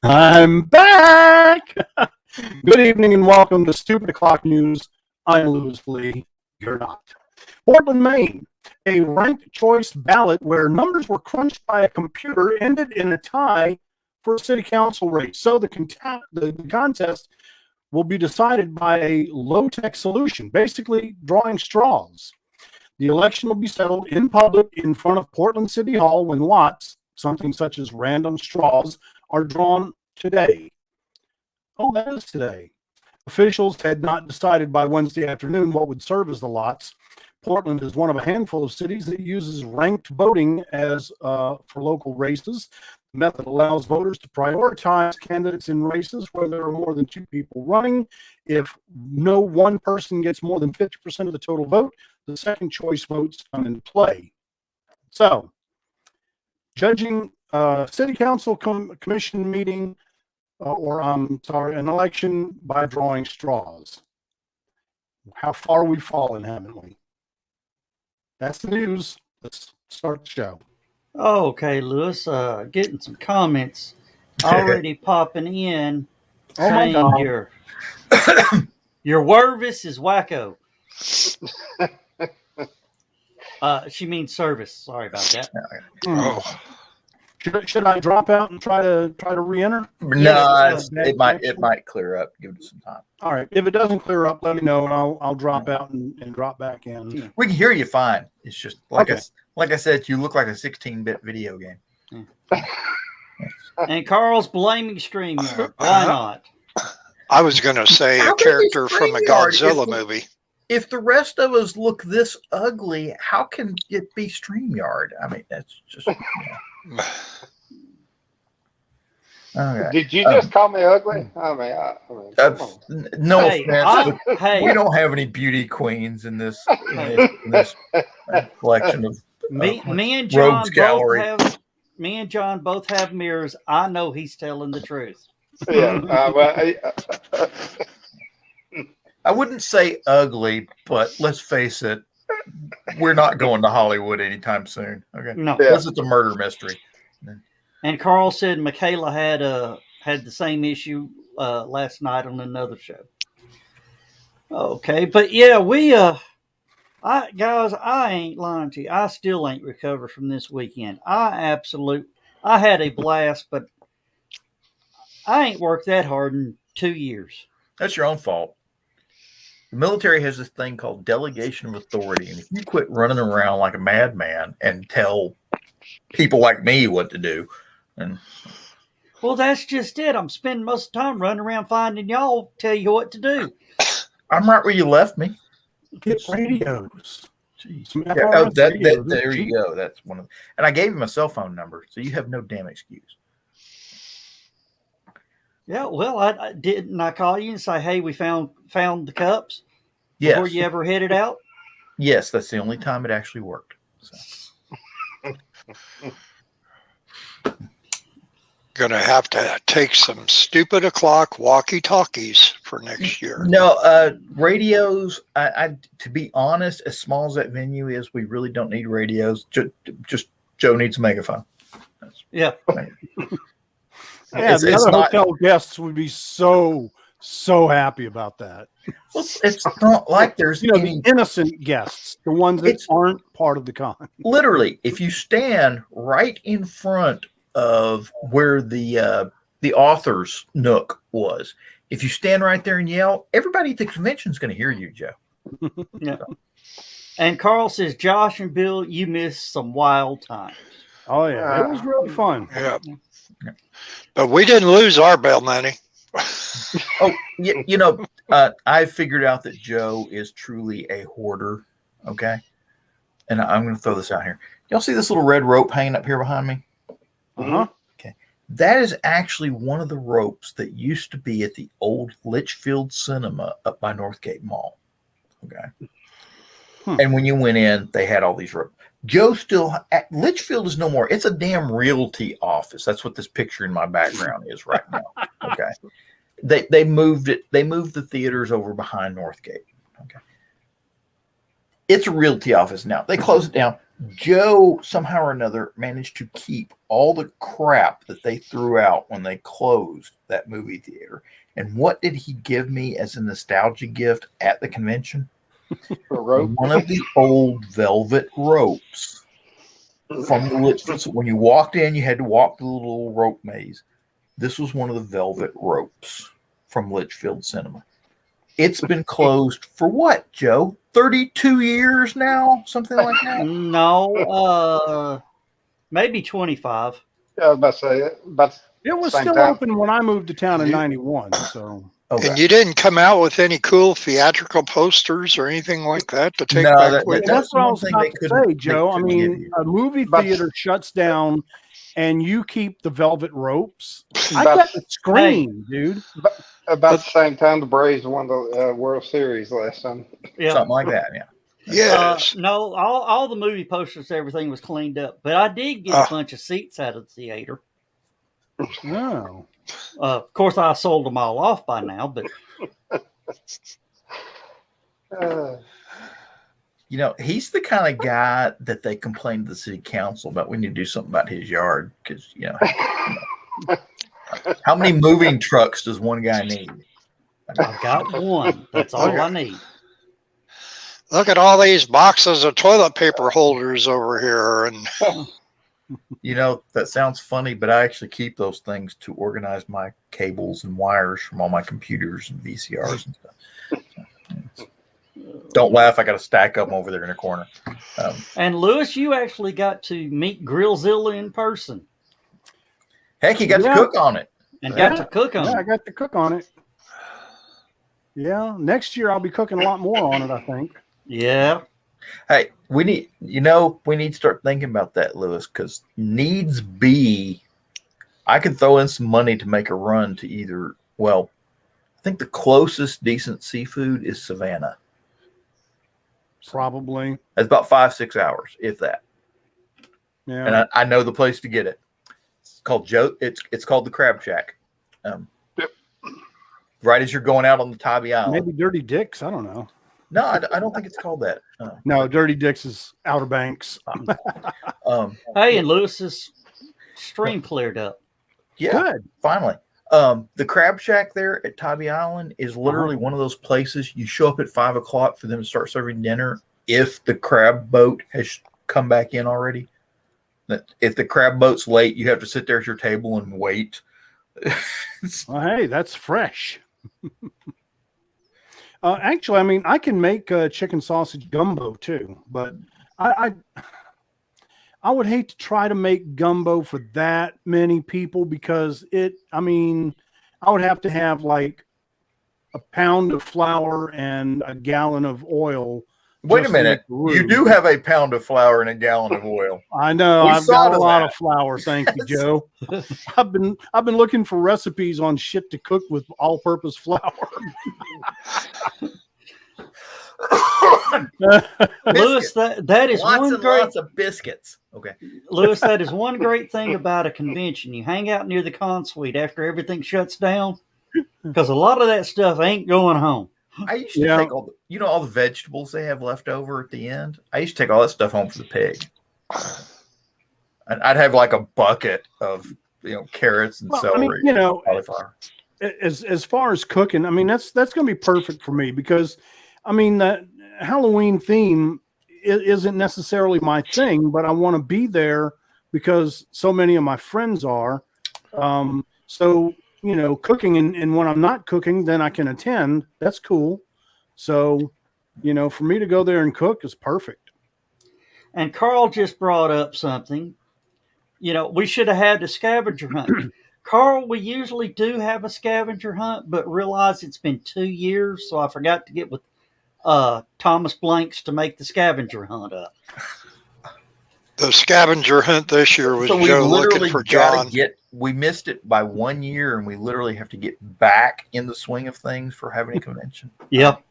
I'm back! Good evening and welcome to Stupid O'Clock News. I'm Louis Lee. You're not. Portland, Maine. A ranked choice ballot where numbers were crunched by a computer ended in a tie for a city council race. So the contest will be decided by a low-tech solution, basically drawing straws. The election will be settled in public in front of Portland City Hall when lots, something such as random straws, are drawn today. Oh, that is today. Officials had not decided by Wednesday afternoon what would serve as the lots. Portland is one of a handful of cities that uses ranked voting as for local races. The method allows voters to prioritize candidates in races where there are more than two people running. If no one person gets more than 50% of the total vote, the second choice votes come into play. So, judging city council commission meeting, an election by drawing straws. How far we've fallen, haven't we? That's the news. Let's start the show. Okay, Lewis, getting some comments already popping in. Oh my God. Your Wervis is wacko. She means service. Sorry about that. Oh. Should I drop out and try to re-enter? No, it might clear up. Give it some time. All right. If it doesn't clear up, let me know, and I'll drop out and drop back in. We can hear you fine. It's just like I said, you look like a 16-bit video game. And Carl's blaming StreamYard. Why not? I was going to say a character from a Godzilla movie. If the rest of us look this ugly, how can it be StreamYard? I mean, that's just. Okay. Did you just call me ugly? I mean, no offense. We don't have any beauty queens in this collection of me and John Rogues Gallery. Me and John both have mirrors. I know he's telling the truth. Yeah. I wouldn't say ugly, but let's face it, we're not going to Hollywood anytime soon. Okay. No. Unless it's a murder mystery. And Carl said Michaela had the same issue last night on another show. Okay, but yeah, I ain't lying to you. I still ain't recovered from this weekend. I had a blast, but I ain't worked that hard in 2 years. That's your own fault. The military has this thing called delegation of authority, and if you quit running around like a madman and tell people like me what to do, well, that's just it. I'm spending most of the time running around finding y'all tell you what to do. I'm right where you left me. Get radios. Jeez. Yeah, there you go. That's one of them. And I gave him a cell phone number, so you have no damn excuse. Yeah, well, I didn't I call you and say, hey, we found the cups before you ever headed out? Yes, that's the only time it actually worked. So. Gonna have to take some Stupid O'Clock walkie-talkies for next year. No, radios. I to be honest, as small as that venue is, we really don't need radios. Just Joe needs a megaphone. Yeah. Yeah, the other hotel guests would be so happy about that. It's not like there's the innocent guests, the ones that aren't part of the con. Literally, if you stand right in front of where the author's nook was, if you stand right there and yell, everybody at the convention is going to hear you, Joe. Yeah. And Carl says, Josh and Bill, you missed some wild times. Oh yeah, it was really fun. Yeah. But we didn't lose our bail money. Oh, I figured out that Joe is truly a hoarder. Okay. And I'm going to throw this out here. Y'all see this little red rope hanging up here behind me? Uh-huh. Okay. That is actually one of the ropes that used to be at the old Litchfield Cinema up by Northgate Mall. Okay. And when you went in, they had all these ropes. Joe still Litchfield is no more. It's a damn realty office. That's what this picture in my background is right now. Okay. They moved it. They moved the theaters over behind Northgate. Okay. It's a realty office now. They closed it down. Joe somehow or another managed to keep all the crap that they threw out when they closed that movie theater. And what did he give me as a nostalgia gift at the convention? One of the old velvet ropes from the Litchfield. So when you walked in, you had to walk the little rope maze. This was one of the velvet ropes from Litchfield Cinema. It's been closed for what, Joe? 32 years now? Something like that? No, maybe 25. Yeah, I was about to say it. It was still open when I moved to town in '91. So. Okay. And you didn't come out with any cool theatrical posters or anything like that to take back with you? That's what I was about to say, Joe. I mean, a movie theater shuts down and you keep the velvet ropes. I got the screen, dude. About the same time the Braves won the World Series last time. Yeah. Something like that, yeah. Yes. No, all the movie posters, everything was cleaned up. But I did get a bunch of seats out of the theater. Oh. Of course, I sold them all off by now, but he's the kind of guy that they complain to the city council about. We need to do something about his yard because how many moving trucks does one guy need? I've got one. That's all I need. Look at all these boxes of toilet paper holders over here, and that sounds funny, but I actually keep those things to organize my cables and wires from all my computers and VCRs and stuff. Don't laugh. I got to stack up over there in a corner. And Lewis, you actually got to meet Grillzilla in person. Heck, you got to cook on it. And got to cook on it. Yeah, I got to cook on it. Yeah, next year I'll be cooking a lot more on it, I think. Yeah. Hey, we need to start thinking about that, Lewis, because needs be, I could throw in some money to make a run to either, I think the closest decent seafood is Savannah. Probably. It's about 5-6 hours, if that. Yeah. And I know the place to get it. It's called It's called the Crab Shack. Right as you're going out on the Tybee Island. Maybe Dirty Dick's. I don't know. No, I don't think it's called that. No, Dirty Dick's is Outer Banks. Hey, and Lewis's stream cleared up. Yeah, good. Finally. The Crab Shack there at Tybee Island is literally one of those places you show up at 5 o'clock for them to start serving dinner if the crab boat has come back in already. If the crab boat's late, you have to sit there at your table and wait. Well, hey, that's fresh. Actually, I mean, I can make chicken sausage gumbo too, but I would hate to try to make gumbo for that many people because I would have to have like a pound of flour and a gallon of oil. Wait a minute. You do have a pound of flour and a gallon of oil. I know. I've got a lot of flour. Thank you, Joe. I've been looking for recipes on shit to cook with all-purpose flour. Lewis, that is lots of biscuits. Okay. Lewis, that is one great thing about a convention. You hang out near the con suite after everything shuts down because a lot of that stuff ain't going home. I used to take all the vegetables they have left over at the end. I used to take all that stuff home for the pig. And I'd have like a bucket of carrots and celery, cauliflower. As far as cooking, I mean that's going to be perfect for me because, I mean that Halloween theme isn't necessarily my thing, but I want to be there because so many of my friends are. So cooking and when I'm not cooking, then I can attend. That's cool. So, for me to go there and cook is perfect. And Carl just brought up something. We should have had a scavenger hunt. Carl, we usually do have a scavenger hunt, but realize it's been 2 years, so I forgot to get with Thomas Blanks to make the scavenger hunt up. The scavenger hunt this year was Joe looking for John. We missed it by 1 year, and we literally have to get back in the swing of things for having a convention. Yep.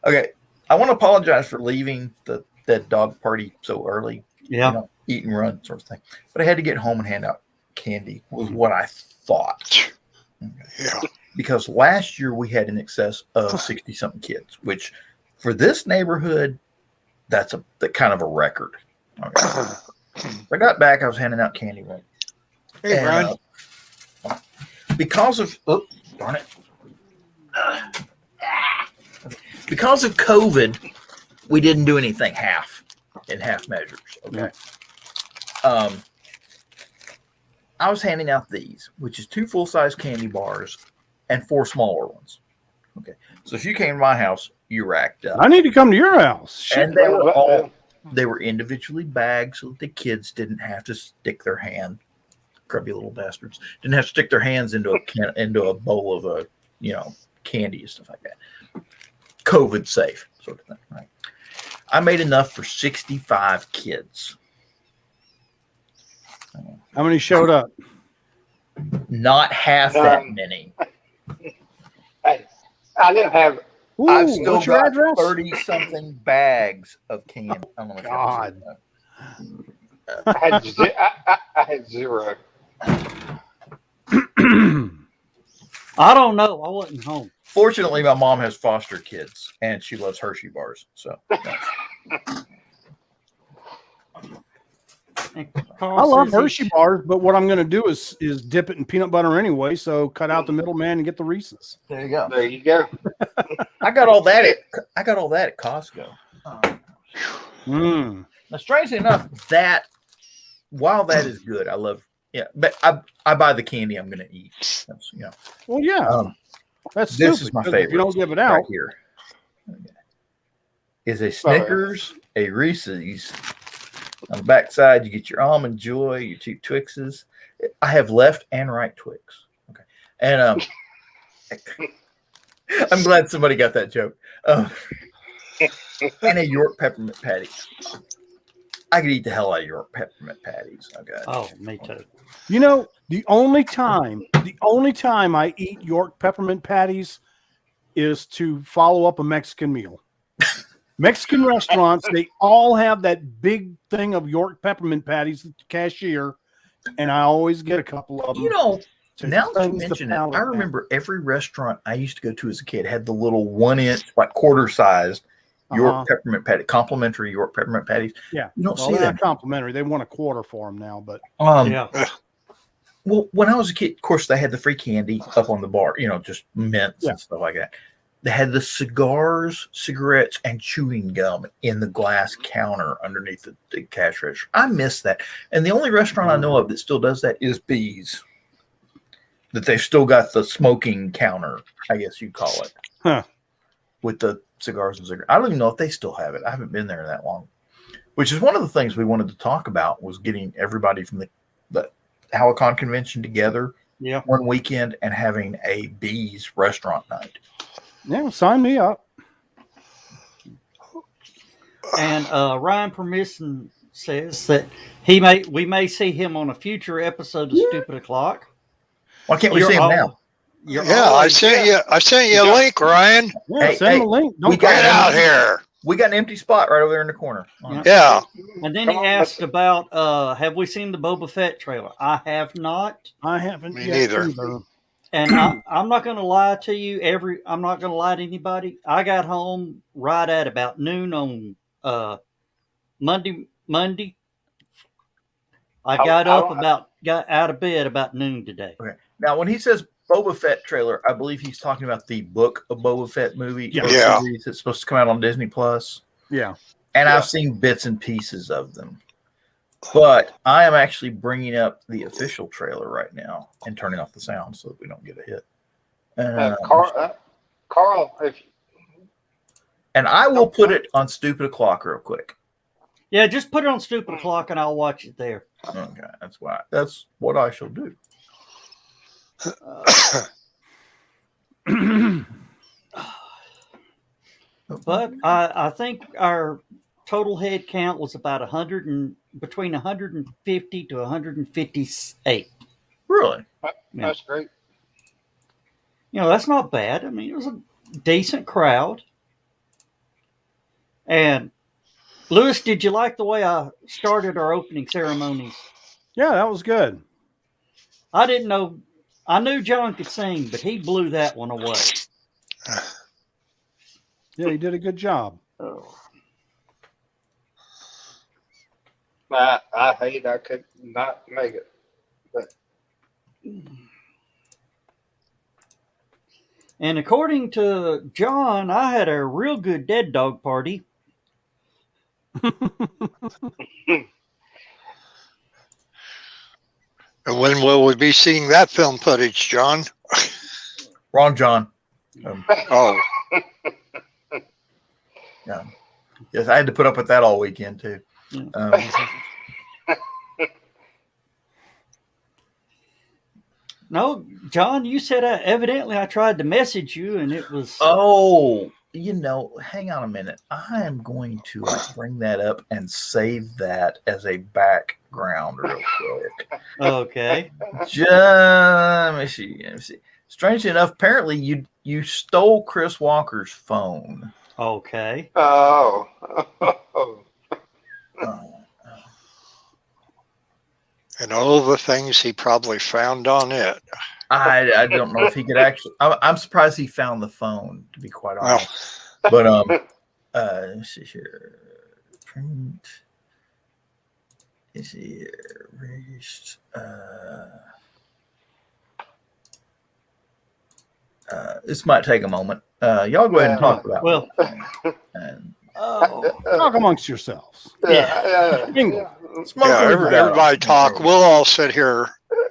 Okay. I want to apologize for leaving that dog party so early. Yeah. Eat and run sort of thing. But I had to get home and hand out candy was what I thought. Okay. Yeah. Because last year we had in excess of 60-something kids, which for this neighborhood, that's the kind of a record. Okay. I got back, I was handing out candy. Right? Hey, Brian. Because of darn it. Because of COVID, we didn't do anything in half measures. Okay. I was handing out these, which is 2 full-size candy bars and 4 smaller ones. Okay. So if you came to my house, you racked up. I need to come to your house. Shit. And they were individually bagged so that the kids didn't have to stick their hand, grubby little bastards, didn't have to stick their hands into a bowl of candy and stuff like that. COVID safe sort of thing, right? I made enough for 65 kids. How many showed up? Not half that many. I didn't have. Ooh, I've still what's your got address? 30-something bags of candy. I don't know if God. I had 0. I don't know. I wasn't home. Fortunately, my mom has foster kids, and she loves Hershey bars. So, I love Hershey bars, but what I'm going to do is dip it in peanut butter anyway. So cut out the middleman and get the Reese's. there you go. There you go. I got all that at Costco. Now, strangely enough, while that is good, I love. Yeah, but I buy the candy I'm going to eat. That's, Well, yeah. That's this stupid, is my 'cause favorite. if you don't give it out. Right here is a Snickers, a Reese's. On the back side, you get your Almond Joy, your cheap Twixes. I have left and right Twix. Okay, and I'm glad somebody got that joke. And a York peppermint patty. I could eat the hell out of York peppermint patties. Okay. Oh, me too. The only time I eat York peppermint patties is to follow up a Mexican meal. Mexican restaurants, they all have that big thing of York peppermint patties at the cashier, and I always get a couple of them. Now that you mention it, I remember every restaurant I used to go to as a kid had the little 1-inch, like quarter-sized York peppermint patty, complimentary York peppermint patties. Yeah, you don't see they're that. not complimentary. They want a quarter for them now, but Yeah. Well, when I was a kid, of course, they had the free candy up on the bar, just mints and stuff like that. They had the cigars, cigarettes, and chewing gum in the glass counter underneath the cash register. I miss that. And the only restaurant I know of that still does that is Bees. That they've still got the smoking counter, I guess you'd call it. Huh. With the cigars and cigarettes. I don't even know if they still have it. I haven't been there that long. Which is one of the things we wanted to talk about was getting everybody from the HallowCon convention together one weekend and having a Bees restaurant night. Yeah, sign me up. And Ryan Permission says that we may see him on a future episode of Stupid O'Clock. Why can't we see him now? I sent you a link, Ryan. Yeah, send him a link. Don't Get out here. We got an empty spot right over there in the corner. Yeah. And then he asked about, have we seen the Boba Fett trailer? I have not. I haven't. Me neither. And I'm not going to lie to you. I'm not going to lie to anybody. I got home right at about noon on Monday I got out of bed about noon today. Okay. Now, when he says Boba Fett trailer, I believe he's talking about the Book of Boba Fett movie or Yeah. series that's supposed to come out on Disney Plus. Yeah. And I've seen bits and pieces of them. But I am actually bringing up the official trailer right now and turning off the sound so that we don't get a hit. Carl, and I will put it on Stupid O'Clock real quick. Yeah, just put it on Stupid O'Clock and I'll watch it there. Okay, that's what I shall do. But I think our total head count was about between 150 to 158. Really? that's great. That's not bad. I mean, it was a decent crowd. And Lewis, did you like the way I started our opening ceremonies? Yeah, that was good. I didn't know. I knew John could sing, but he blew that one away. Yeah, he did a good job. Oh. I hate I could not make it. But And according to John, I had a real good dead dog party. And when will we be seeing that film footage, John? Wrong, John. Oh, Yeah. Yes, I had to put up with that all weekend too. No, John, you said evidently I tried to message you and it was... Oh, hang on a minute. I am going to bring that up and save that as a background real quick. Okay. Let me see. Strangely enough, apparently you stole Chris Walker's phone. Okay. oh. and all the things he probably found on it. I don't know if he could actually. I'm surprised he found the phone, to be quite honest. But let's see here. Print is here. This might take a moment. Y'all go ahead and talk about it. Talk amongst yourselves. Everybody talk. We'll all sit here.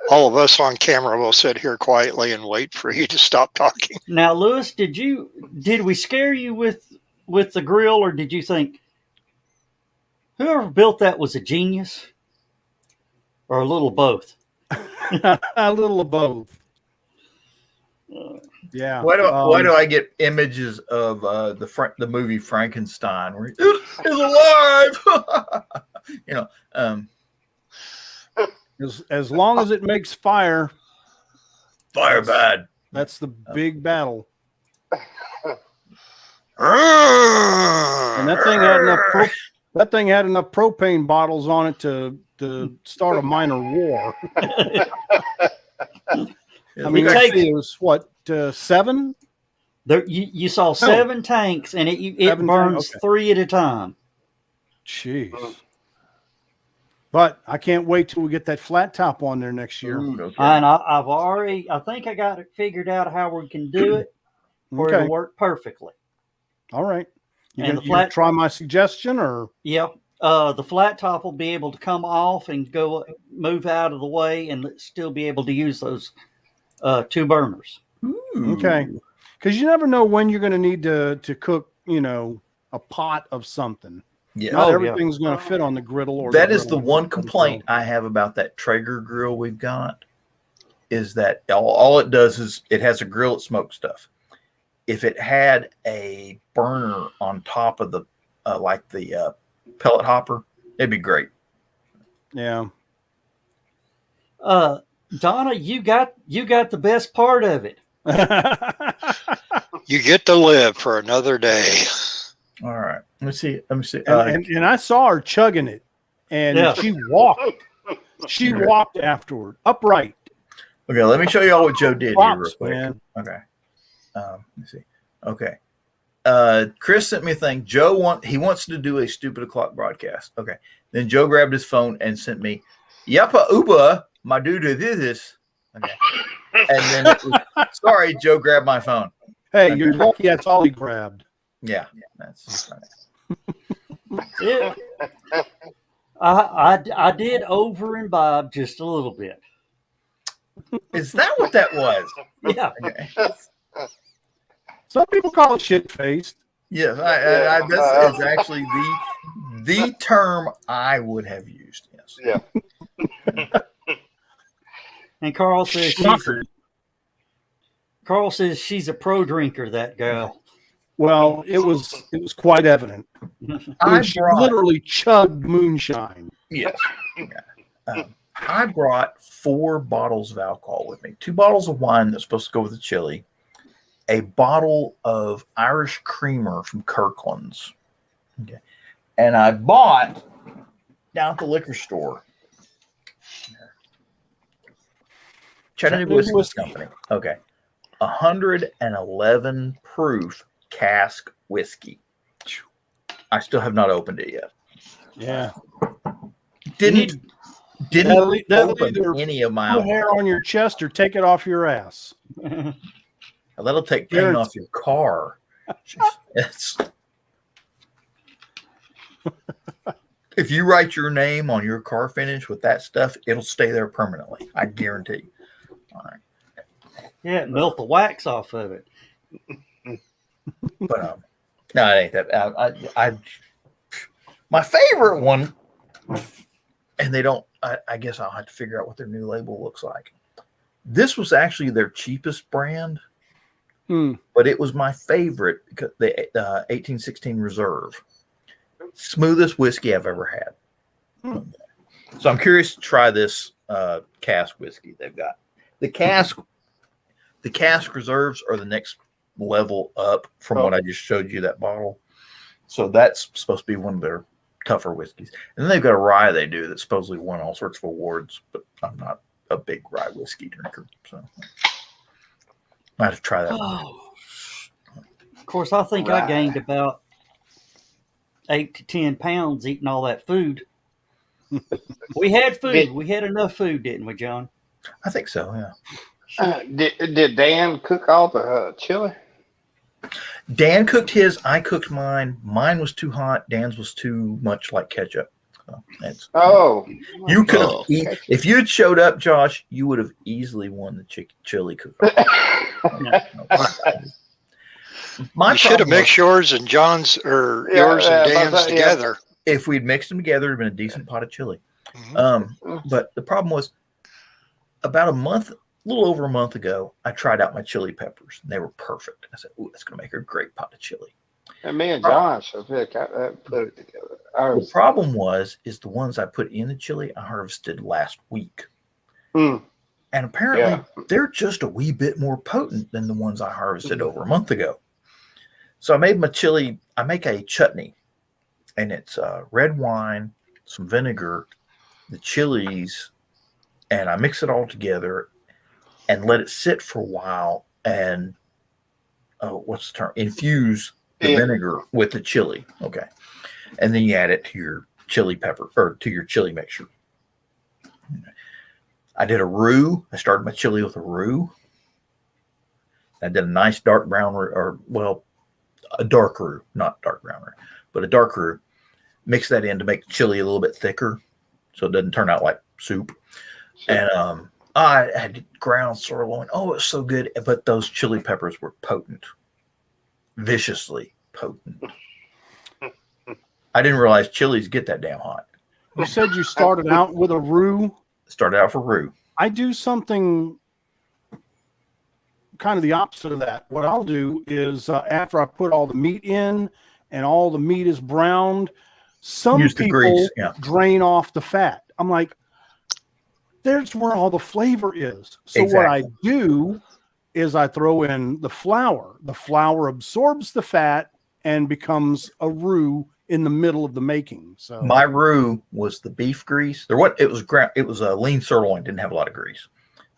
All of us on camera will sit here quietly and wait for you to stop talking. Now, Lewis, did we scare you with the grill, or did you think whoever built that was a genius, or a little of both? A little of both. Yeah. Why do I get images of the movie Frankenstein where he's alive? As long as it makes fire. Fire bad. That's the big battle. And that thing had enough propane bottles on it to start a minor war. I mean, it was what, 7? You saw 7 tanks, and it burns 3 at a time. Jeez. But I can't wait till we get that flat top on there next year. Okay. And I think I got it figured out how we can do it, where it'll work perfectly. All right. You gonna try my suggestion, or? Yep. The flat top will be able to come off and move out of the way, and still be able to use those 2 burners. Okay. Because you never know when you're going to need to cook, a pot of something. Yeah. Not everything's going to fit on the griddle. That is the one complaint I have about that Traeger grill we've got, is that all it does is it has a grill that smokes stuff. If it had a burner on top of the pellet hopper, it'd be great. Yeah. Donna, you got the best part of it. You get to live for another day. All right. Let me see. And I saw her chugging it, and she walked. She walked afterward, upright. Okay, let me show you all what Joe did here real quick. Man. Okay. Let's see. Okay. Chris sent me a thing. Joe wants to do a Stupid O'Clock broadcast. Okay. Then Joe grabbed his phone and sent me Yapa Uba, my dude did this. Okay. And then it was, sorry, Joe grabbed my phone. Hey, you're lucky that's all he grabbed. Yeah, that's Yeah. I did over imbibe just a little bit. Is that what that was? Yeah. Okay. Some people call it shit-faced. Yes, this is actually the term I would have used. Yes. Yeah. And Carl says she's a pro drinker, that girl. Well, it was quite evident. I mean, she literally chugged moonshine. Yes. Yeah. I brought 4 bottles of alcohol with me. 2 bottles of wine that's supposed to go with the chili. A bottle of Irish creamer from Kirkland's. Okay. And I bought down at the liquor store Chattanooga Whiskey Company. Okay. 111 proof cask whiskey. I still have not opened it yet. Yeah. Didn't That'll open either any of my put hair on your chest or take it off your ass. That'll take paint off your car. If you write your name on your car finish with that stuff, it'll stay there permanently. I guarantee. All right. Yeah, melt the wax off of it. But no, it ain't that. I my favorite one, and they don't. I guess I'll have to figure out what their new label looks like. This was actually their cheapest brand, but it was my favorite because the 1816 Reserve, smoothest whiskey I've ever had. So I'm curious to try this cask whiskey they've got. The cask reserves are the next level up from what I just showed you, that bottle. So that's supposed to be one of their tougher whiskeys. And then they've got a rye they do that supposedly won all sorts of awards, but I'm not a big rye whiskey drinker, so I have to try that one. Of course, I think I gained about 8 to 10 pounds eating all that food. We had food. We had enough food, didn't we, John? I think so, yeah. Did Dan cook all the chili? Dan cooked his. I cooked mine. Mine was too hot. Dan's was too much like ketchup. So you could have if you had showed up, Josh. You would have easily won the chili cook-off. You should have mixed yours and John's or yours and Dan's together. If we'd mixed them together, it'd been a decent pot of chili. But the problem was, about a little over a month ago, I tried out my chili peppers, and they were perfect. I said, "Ooh, that's going to make a great pot of chili." And me and Josh put it together. The problem is the ones I put in the chili I harvested last week. And apparently they're just a wee bit more potent than the ones I harvested over a month ago. So I made my chili. I make a chutney, and it's red wine, some vinegar, the chilies, and I mix it all together and let it sit for a while and what's the term? Infuse the vinegar with the chili. Okay. And then you add it to your chili pepper or to your chili mixture. I did a roux. I started my chili with a roux. I did a nice dark brown roux, a dark roux, not dark brown roux, but a dark roux. Mix that in to make the chili a little bit thicker so it doesn't turn out like soup. And I had ground sirloin. Oh, it was so good. But those chili peppers were potent, viciously potent. I didn't realize chilies get that damn hot. You said you started out with a roux. Started out for roux. I do something kind of the opposite of that. What I'll do is after I put all the meat in and all the meat is browned, some people drain off the fat. I'm like, there's where all the flavor is. So what I do is I throw in the flour. The flour absorbs the fat and becomes a roux in the middle of the making. So my roux was the beef grease. It was a lean sirloin, didn't have a lot of grease.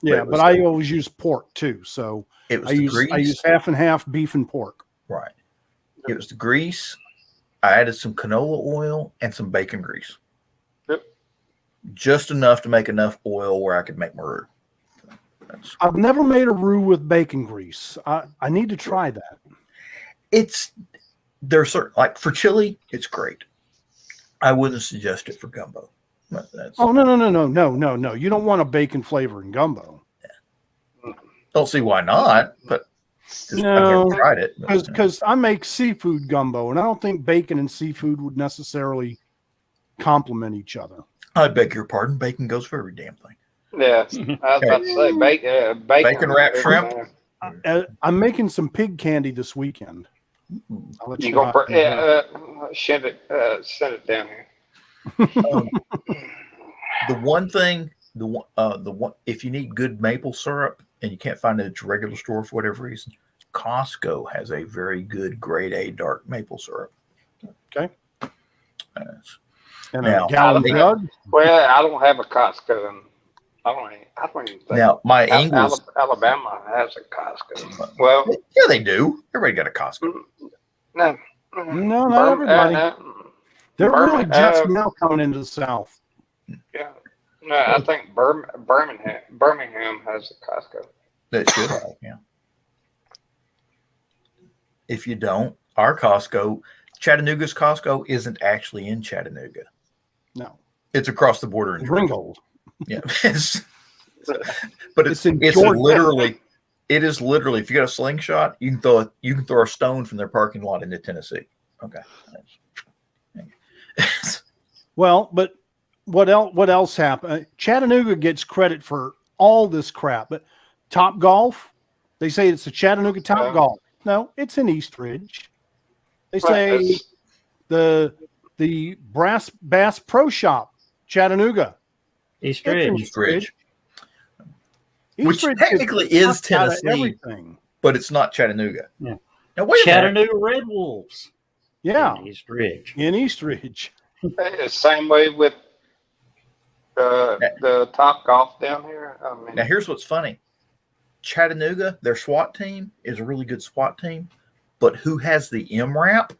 Yeah, but I always use pork too. So I use half and half beef and pork. Right. It was the grease. I added some canola oil and some bacon grease. Yep. just enough to make enough oil where I could make my roux. I've never made a roux with bacon grease. I need to try that. There's certain, like for chili, it's great. I wouldn't suggest it for gumbo. Oh no! You don't want a bacon flavor in gumbo. Don't see why not, but no, I've never tried it. Because I make seafood gumbo, and I don't think bacon and seafood would necessarily complement each other. I beg your pardon. Bacon goes for every damn thing. Yeah, I was about to say bacon wrapped shrimp. I'm making some pig candy this weekend. I'll let You you gonna know. send it down here. The one thing, the one, if you need good maple syrup and you can't find it at your regular store for whatever reason, Costco has a very good grade A dark maple syrup. Okay. And Now, a gallon jug. Well, I don't have a Costco, and I don't even think. Now, my Ingles, Alabama has a Costco. Well, yeah, they do. Everybody got a Costco. No, not everybody. They're really just now coming into the South. Yeah, no, I think Birmingham has a Costco. That should have, yeah. If you don't, our Costco, Chattanooga's Costco isn't actually in Chattanooga. No, it's across the border in Georgia. Ringgold. Yeah, but it's literally. It is literally, if you got a slingshot, you can throw a stone from their parking lot into Tennessee. Okay. Well, but what else happened? Chattanooga gets credit for all this crap, but Top Golf, they say it's the Chattanooga Top Golf. No, it's in Eastridge. They say the Bass Pro Shop, Chattanooga. Eastridge. Which technically is Tennessee, but it's not Chattanooga. Yeah. Now, wait Chattanooga Red Wolves. Yeah. In Eastridge. Same way with the Top Golf down here. I mean, now, here's what's funny. Chattanooga, their SWAT team is a really good SWAT team, but who has the MRAP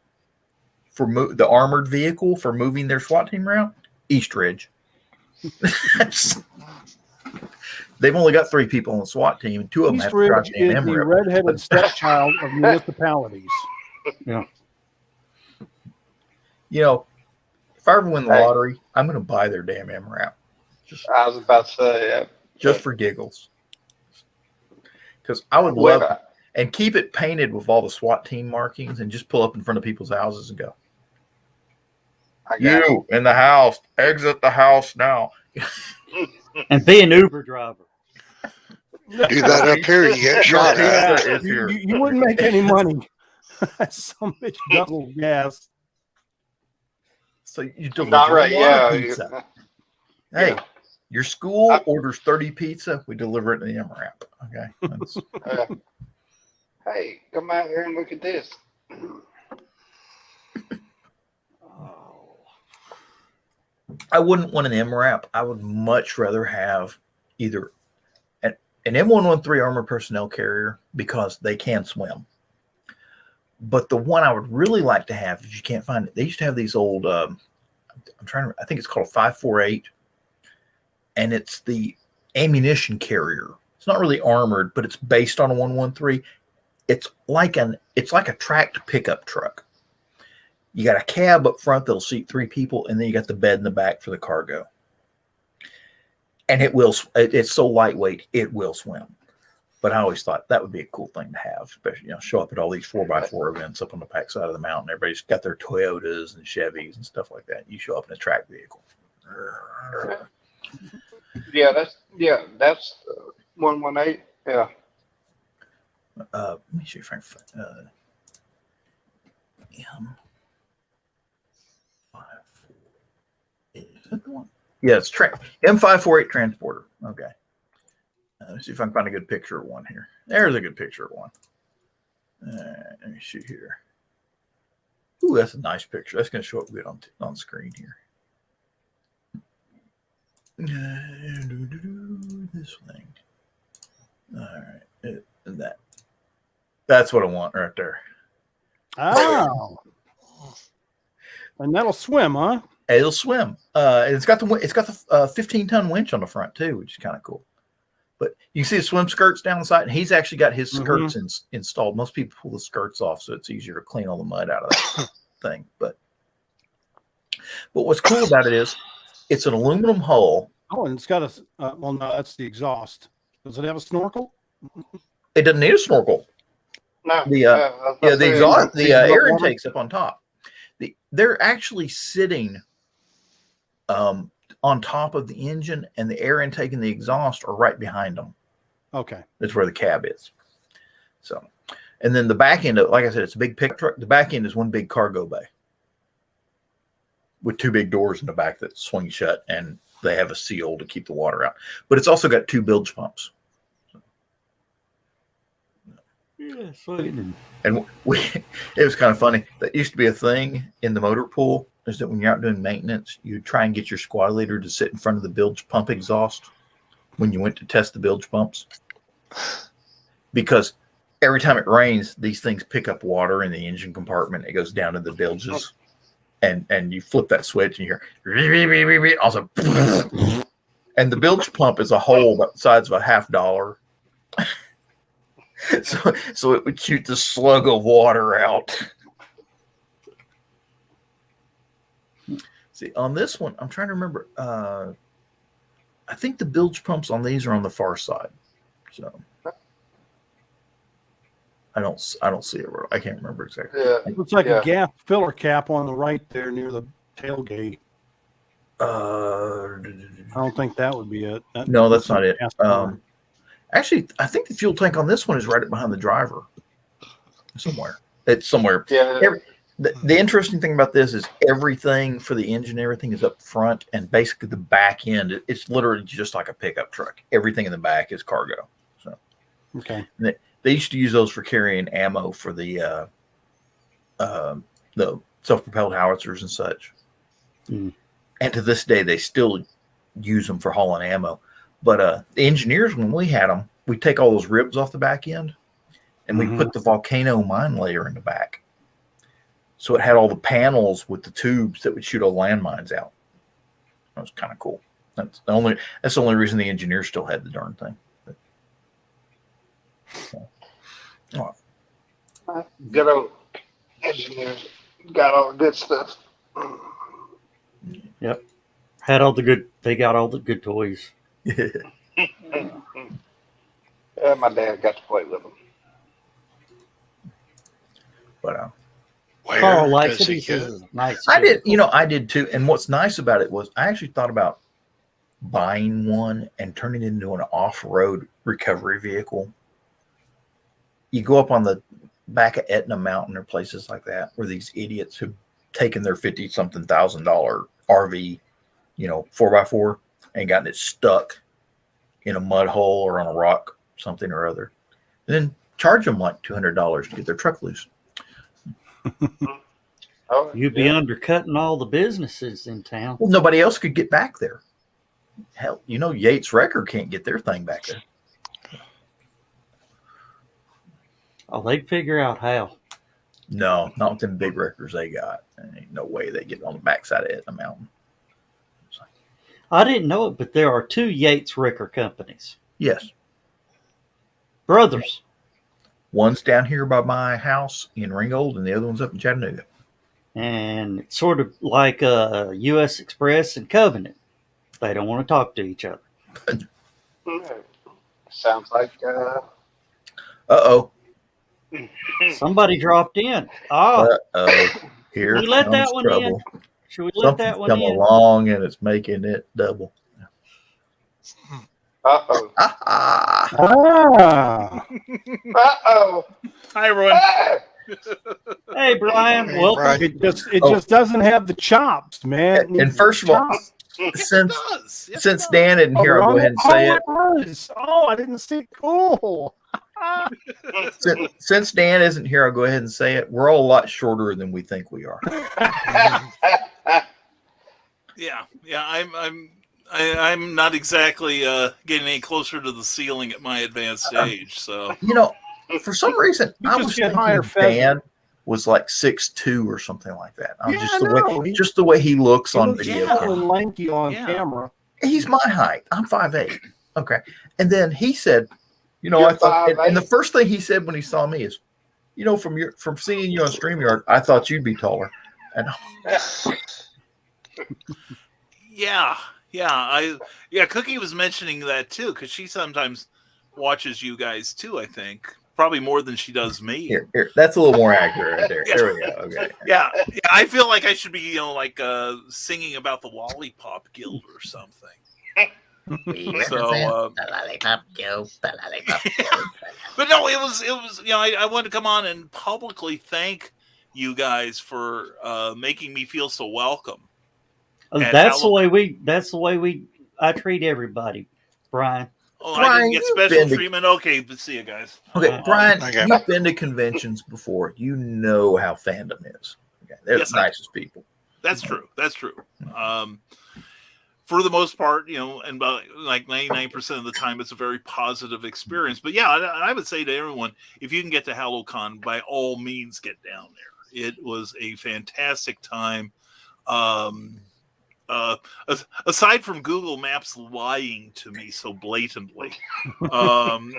for the armored vehicle for moving their SWAT team around? Eastridge. They've only got 3 people on the SWAT team, and 2 of them have to drive the is the redheaded stepchild of municipalities. Yeah. You know, if I ever win the lottery, I'm going to buy their damn MRAP. I was about to say, just for giggles. Because I would love it. And keep it painted with all the SWAT team markings and just pull up in front of people's houses and go, you in the house, exit the house now. And be an Uber driver. Do that up here, you get shot at. You wouldn't make any money. Some bitch guzzle gas. So you deliver not right, pizza. Hey, your school orders 30 pizza. We deliver it in the MRAP. Okay. Hey, come out here and look at this. I wouldn't want an MRAP. I would much rather have either an M113 armored personnel carrier because they can swim. But the one I would really like to have, if you can't find it, they used to have these old, I think it's called a 548, and it's the ammunition carrier. It's not really armored, but it's based on a 113. It's like a tracked pickup truck. You got a cab up front that'll seat 3 people, and then you got the bed in the back for the cargo. And it's so lightweight, it will swim. But I always thought that would be a cool thing to have, especially, show up at all these 4x4 events up on the backside of the mountain. Everybody's got their Toyotas and Chevys and stuff like that. You show up in a track vehicle. Yeah, that's 118. Yeah. Let me see if I can find is that the one? Yeah, it's M548 transporter. Okay. Let's see if I can find a good picture of one here. There's a good picture of one. Let me see here. Ooh, that's a nice picture. That's going to show up good on screen here. This thing. All right. That's what I want right there. Oh. And that'll swim, huh? It'll swim. And it's got the 15-ton winch on the front too, which is kind of cool. But you can see the swim skirts down the side, and he's actually got his skirts installed. Most people pull the skirts off, so it's easier to clean all the mud out of that thing. But what's cool about it is it's an aluminum hull. Oh, and it's got a well, no, that's the exhaust. Does it have a snorkel? It doesn't need a snorkel. No. The exhaust, the air intake's up on top. They're actually sitting on top of the engine, and the air intake and the exhaust are right behind them. Okay. That's where the cab is. So, and then the back end, like I said, it's a big pickup truck. The back end is one big cargo bay with two big doors in the back that swing shut, and they have a seal to keep the water out. But it's also got two bilge pumps. Yeah, sweet. And it was kind of funny. That used to be a thing in the motor pool, is that when you're out doing maintenance, you try and get your squad leader to sit in front of the bilge pump exhaust when you went to test the bilge pumps. Because every time it rains, these things pick up water in the engine compartment. It goes down to the bilges. And you flip that switch and you hear also, and the bilge pump is a hole about the size of a $50. So it would shoot the slug of water out. See, on this one, I'm trying to remember. I think the bilge pumps on these are on the far side. So I don't see it. I can't remember exactly. Yeah. It looks like a gas filler cap on the right there near the tailgate. I don't think that would be it. No, that's not it. Actually, I think the fuel tank on this one is right up behind the driver. Somewhere. It's somewhere. Yeah. The interesting thing about this is everything for the engine, everything is up front, and basically the back end, it's literally just like a pickup truck. Everything in the back is cargo. So, okay. They used to use those for carrying ammo for the self-propelled howitzers and such. Mm. And to this day, they still use them for hauling ammo. But the engineers, when we had them, we take all those ribs off the back end, and we put the volcano mine layer in the back. So it had all the panels with the tubes that would shoot all landmines out. That was kind of cool. That's the only reason the engineers still had the darn thing. Good old engineers got all the good stuff. Yep. They got all the good toys. My dad got to play with them. But Carl likes it. He says it's nice. I did too. And what's nice about it was I actually thought about buying one and turning it into an off-road recovery vehicle. You go up on the back of Etna Mountain or places like that where these idiots who've taken their $50-something thousand RV, 4x4, and gotten it stuck in a mud hole or on a rock, something or other, and then charge them like $200 to get their truck loose. You'd be undercutting all the businesses in town. Well, nobody else could get back there. Hell, Yates Wrecker can't get their thing back there. Oh, they'd figure out how. No, not with them big wreckers they got. There ain't no way they get on the backside of Etna Mountain. I didn't know it, but there are 2 Yates Wrecker companies. Yes. Brothers. One's down here by my house in Ringgold, and the other one's up in Chattanooga. And it's sort of like U.S. Express and Covenant. They don't want to talk to each other. Sounds like. Uh-oh. Somebody dropped in. Oh. Uh-oh. Here we let that one trouble. in. Should we let that one come in? along, and it's making it double. Uh-oh. Ah. Uh-oh. Hi, everyone. Hey, Brian. Welcome. Right. It just doesn't have the chops, man. And first of all, since Dan isn't here, I'll go ahead and say it. Oh, I didn't see it. Cool. Since Dan isn't here, I'll go ahead and say it. We're all a lot shorter than we think we are. Yeah. I'm not exactly getting any closer to the ceiling at my advanced age. So for some reason, I was get thinking higher Dan was like 6'2" or something like that. Yeah, Just the way he looks he on looks video. tall and lanky on Yeah. camera. He's my height. I'm 5'8". Okay. And then he said, you know, You're I thought, and 5'8"? the first thing he said when he saw me is, you know, from seeing you on StreamYard, I thought you'd be taller. And Yeah. Cookie was mentioning that too, because she sometimes watches you guys too. I think probably more than she does me. here, that's a little more accurate right there. Yeah. There we go. Okay. Yeah. I feel like I should be, like singing about the Lollipop Guild or something. So, the lollipop guild, the lollipop but no, it was. I wanted to come on and publicly thank you guys for making me feel so welcome. That's the way I treat everybody, Brian. Oh, Brian, I didn't get you've special been to- treatment. Okay, but see you guys. Okay, Brian, Okay. you've been to conventions before. You know how fandom is. Okay, they're Yes, the nicest people. That's true. That's true. For the most part, and about like 99% of the time, it's a very positive experience. But yeah, I would say to everyone, if you can get to HallowCon, by all means, get down there. It was a fantastic time. Aside from Google Maps lying to me so blatantly,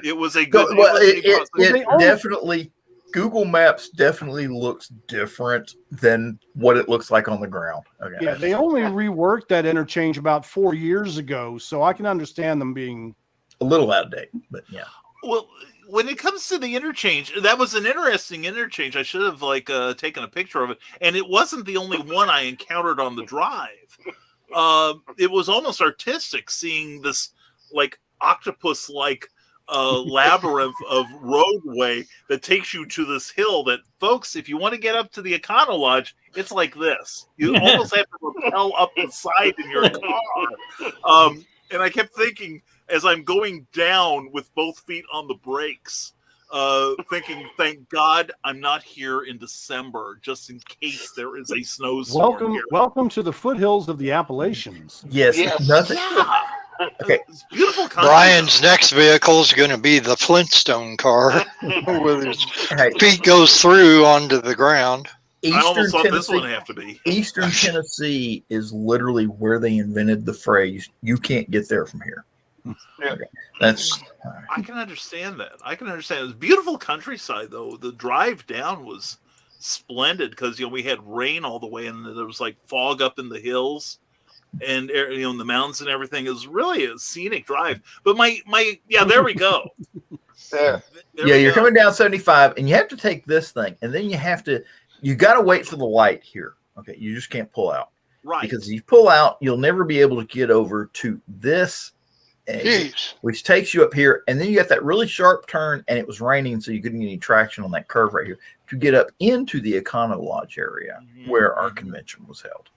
it was a good. It definitely, Google Maps definitely looks different than what it looks like on the ground. Okay. Yeah, they only reworked that interchange about 4 years ago, so I can understand them being a little out of date, but yeah. Well, when it comes to the interchange, that was an interesting interchange. I should have taken a picture of it, and it wasn't the only one I encountered on the drive. It was almost artistic seeing this octopus-like labyrinth of roadway that takes you to this hill that, folks, if you want to get up to the Econo Lodge, it's like this. You almost have to rappel up the side in your car. And I kept thinking, as I'm going down with both feet on the brakes, thinking, thank God I'm not here in December, just in case there is a snowstorm here. Welcome to the foothills of the Appalachians. Yes. Nothing. Yeah. Okay. It's beautiful country. Brian's next vehicle is going to be the Flintstone car, with his Hey, feet goes through onto the ground. I almost thought this Tennessee, one have to be. Eastern Tennessee is literally where they invented the phrase, you can't get there from here. Yeah. Okay. That's I can understand that. It was beautiful countryside, though. The drive down was splendid because we had rain all the way, and there was fog up in the hills, and in the mountains and everything. It was really a scenic drive. But there we go. Yeah. you're coming down 75 and you have to take this thing, and then you got to wait for the light here. Okay. You just can't pull out. Right. Because if you pull out, you'll never be able to get over to this exit, Jeez. which takes you up here. And then you got that really sharp turn, and it was raining, so you couldn't get any traction on that curve right here to get up into the Econo Lodge area where our convention was held.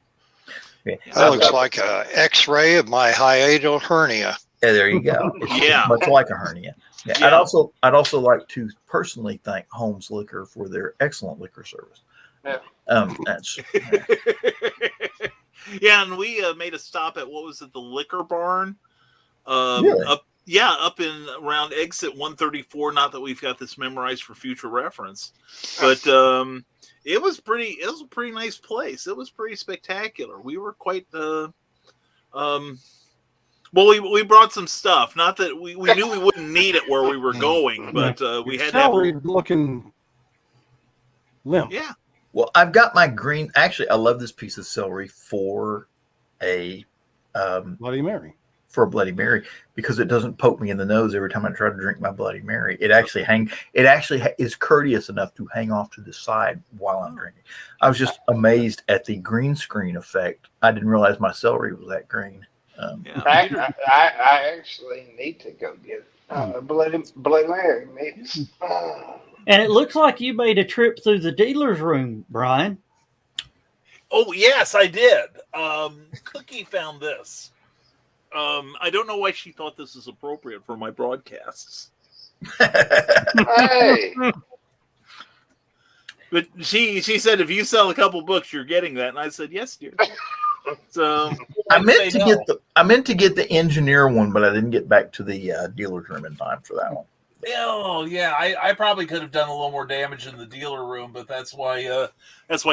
Okay. That looks like an X-ray of my hiatal hernia. Yeah, there you go. It's much like a hernia. Yeah. Yeah. I'd also like to personally thank Holmes Liquor for their excellent liquor service. Yeah. That's Yeah, and we made a stop at, what was it, the Liquor Barn? Really? Up in around exit 134. Not that we've got this memorized for future reference, but it was a pretty nice place. It was pretty spectacular. We were quite we brought some stuff. Not that we knew we wouldn't need it where we were going, but we had to have looking limp. yeah. Well, I've got my green. Actually, I love this piece of celery for a Bloody Mary. Bloody Mary, because it doesn't poke me in the nose every time I try to drink my Bloody Mary. It actually is courteous enough to hang off to the side while I'm drinking. I was just amazed at the green screen effect. I didn't realize my celery was that green. I actually need to go get Bloody Mary mix. And it looks like you made a trip through the dealer's room, Brian. Oh yes, I did. Cookie found this. I don't know why she thought this is appropriate for my broadcasts. Hey, But she said, if you sell a couple books, you're getting that. And I said, yes, dear. So I meant to get the engineer one, but I didn't get back to the dealer's room in time for that one. Oh yeah, I probably could have done a little more damage in the dealer room, but that's why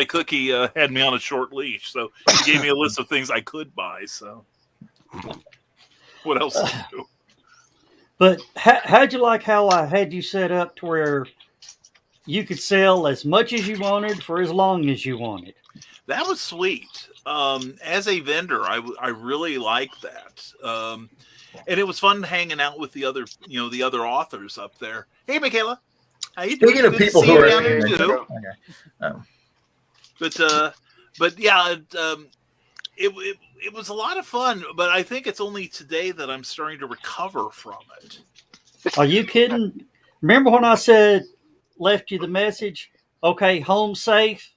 Cookie had me on a short leash. So he gave me a list of things I could buy. So what else to do? But how'd you like how I had you set up to where you could sell as much as you wanted for as long as you wanted? That was sweet. As a vendor, I really liked that. And it was fun hanging out with the other authors up there. Hey, Michaela, how you doing? Speaking of Good to people see who you are down there Hey, too. Okay. But yeah, it was a lot of fun. But I think it's only today that I'm starting to recover from it. Are you kidding? Remember when I said, left you the message? Okay, home safe,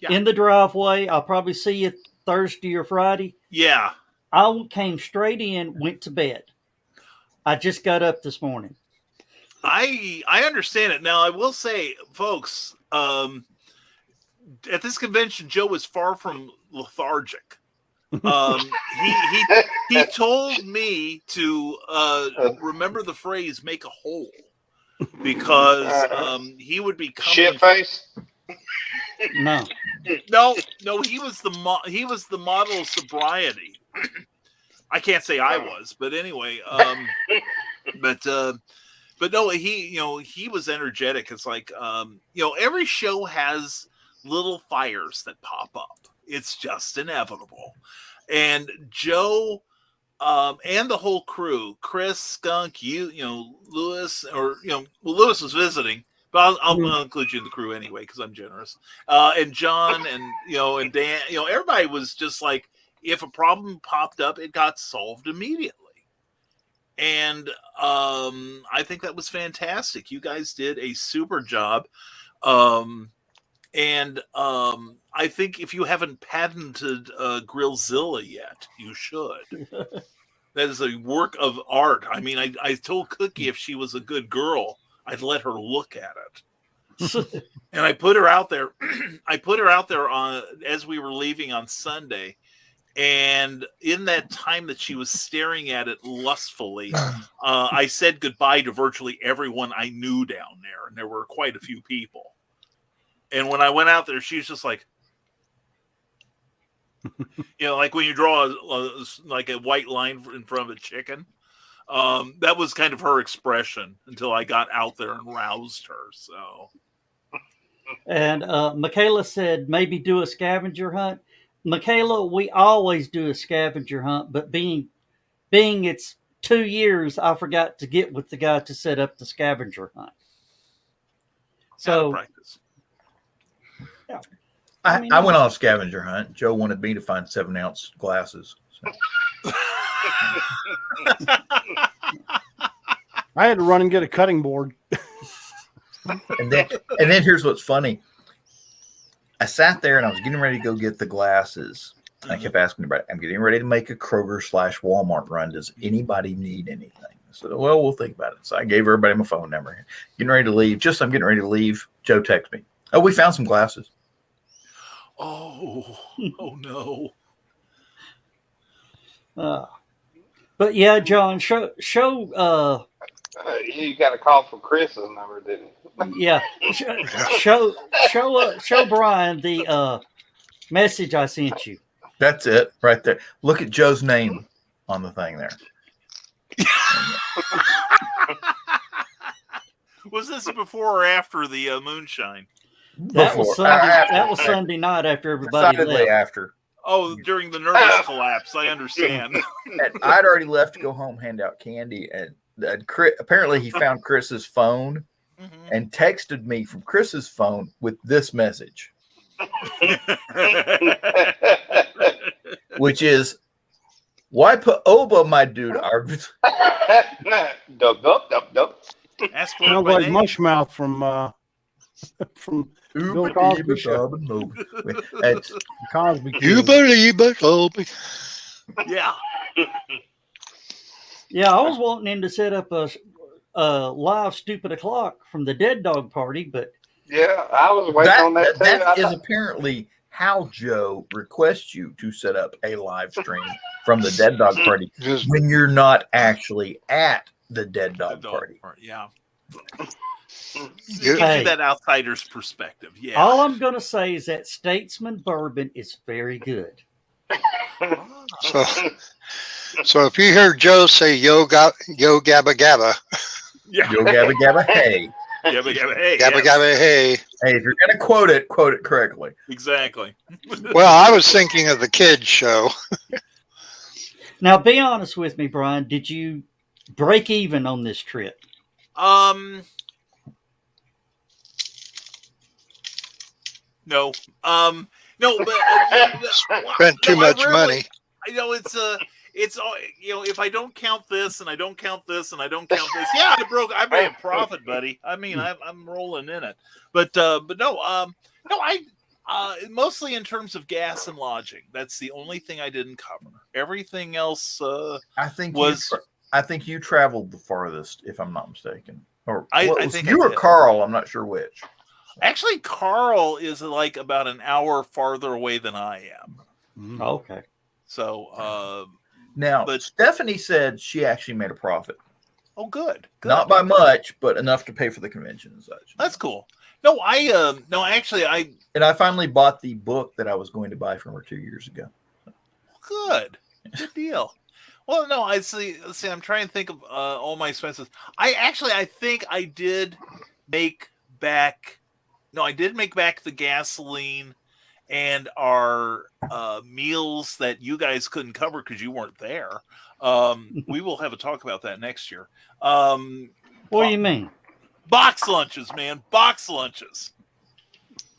Yeah. in the driveway. I'll probably see you Thursday or Friday. Yeah. I came straight in, went to bed. I just got up this morning. I understand it. Now I will say, folks, at this convention, Joe was far from lethargic. He told me to remember the phrase "make a hole" because he would be coming. Shit face. No. No, he was the model of sobriety. I can't say I was, but anyway, but no, he was energetic. It's like, every show has little fires that pop up. It's just inevitable. And Joe, and the whole crew, Chris, Skunk, Lewis, Lewis was visiting, but I'll include you in the crew anyway, because I'm generous. And John and Dan, everybody was just like, if a problem popped up, it got solved immediately. And I think that was fantastic. You guys did a super job. And I think if you haven't patented Grillzilla yet, you should. That is a work of art. I mean, I told Cookie if she was a good girl, I'd let her look at it. And I put her out there. I put her out there as we were leaving on Sunday. And in that time that she was staring at it lustfully, I said goodbye to virtually everyone I knew down there. And there were quite a few people. And when I went out there, she was just like, like when you draw a white line in front of a chicken. That was kind of her expression until I got out there and roused her. So, and Michaela said maybe do a scavenger hunt. Michaela, we always do a scavenger hunt, but being it's 2 years, I forgot to get with the guy to set up the scavenger hunt. So practice. Yeah. I went on a scavenger hunt. Joe wanted me to find 7-ounce glasses. So. I had to run and get a cutting board. And then here's what's funny. I sat there and I was getting ready to go get the glasses. And I kept asking everybody, I'm getting ready to make a Kroger/Walmart run. Does anybody need anything? I said, well, we'll think about it. So I gave everybody my phone number. Getting ready to leave. I'm getting ready to leave. Joe texted me. Oh, we found some glasses. Oh no. But yeah, John, show You got a call from Chris's number, didn't you? yeah, show Brian the message I sent you. That's it right there. Look at Joe's name on the thing there. Was this before or after the moonshine? That was Sunday night after everybody left. After. Oh, during the nervous collapse. I understand. And I'd already left to go home, hand out candy, and Chris, apparently he found Chris's phone and texted me from Chris's phone with this message, which is, "Why put Oba, my dude?" Dub. Ask for Sounds my like name. Mushmouth from Bill Cosby show. Cosby. You believe it, Obi. Yeah. Yeah, I was wanting him to set up a live stupid o'clock from the Dead Dog Party, but Yeah, I was waiting on that too. That is apparently how Joe requests you to set up a live stream from the Dead Dog Party Just when you're not actually at the Dead Dog Party. Yeah. It gives Hey. you that outsider's perspective. Yeah. All I'm going to say is that Statesman bourbon is very good. So if you hear Joe say yo gabba gabba, Yeah. Yo gabba gabba hey. Gabba gabba. Hey. gabba yes. gabba hey. Hey, if you're gonna quote it correctly. Exactly. Well, I was thinking of the kids show. Now, be honest with me, Brian. Did you break even on this trip? No. No, but Spent too much I really, money. I know it's if I don't count this and I don't count this and I don't count this, yeah, I made a profit, buddy. I mean, I'm rolling in it, but no, mostly in terms of gas and lodging. That's the only thing I didn't cover. Everything else, I think you traveled the farthest, if I'm not mistaken. Or I think you I or did. Carl. I'm not sure which. Actually, Carl is like about an hour farther away than I am. Okay. So, Now, but Stephanie said she actually made a profit. oh, good. Not by much, but enough to pay for the convention and such. That's cool. No, actually, And I finally bought the book that I was going to buy from her 2 years ago. good deal. Well, no, I see. Let's see. I'm trying to think of all my expenses. I think I did make back. No, I did make back the gasoline and our meals that you guys couldn't cover because you weren't there. We will have a talk about that next year. What do you mean? Box lunches, man. Box lunches.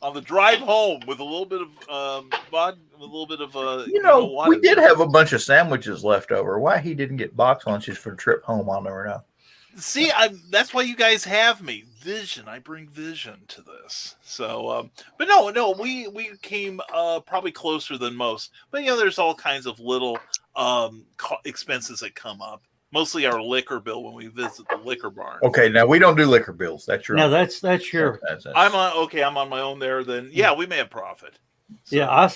On the drive home with a little bit of We did have a bunch of sandwiches left over. Why he didn't get box lunches for the trip home, I'll never know. See, that's why you guys have me. Vision. I bring vision to this. So, but no, we came probably closer than most. But there's all kinds of little expenses that come up. Mostly our liquor bill when we visit the liquor barn. Okay, now we don't do liquor bills. That's your No, own. that's your. I'm on my own there. Then we may have profit. So. Yeah,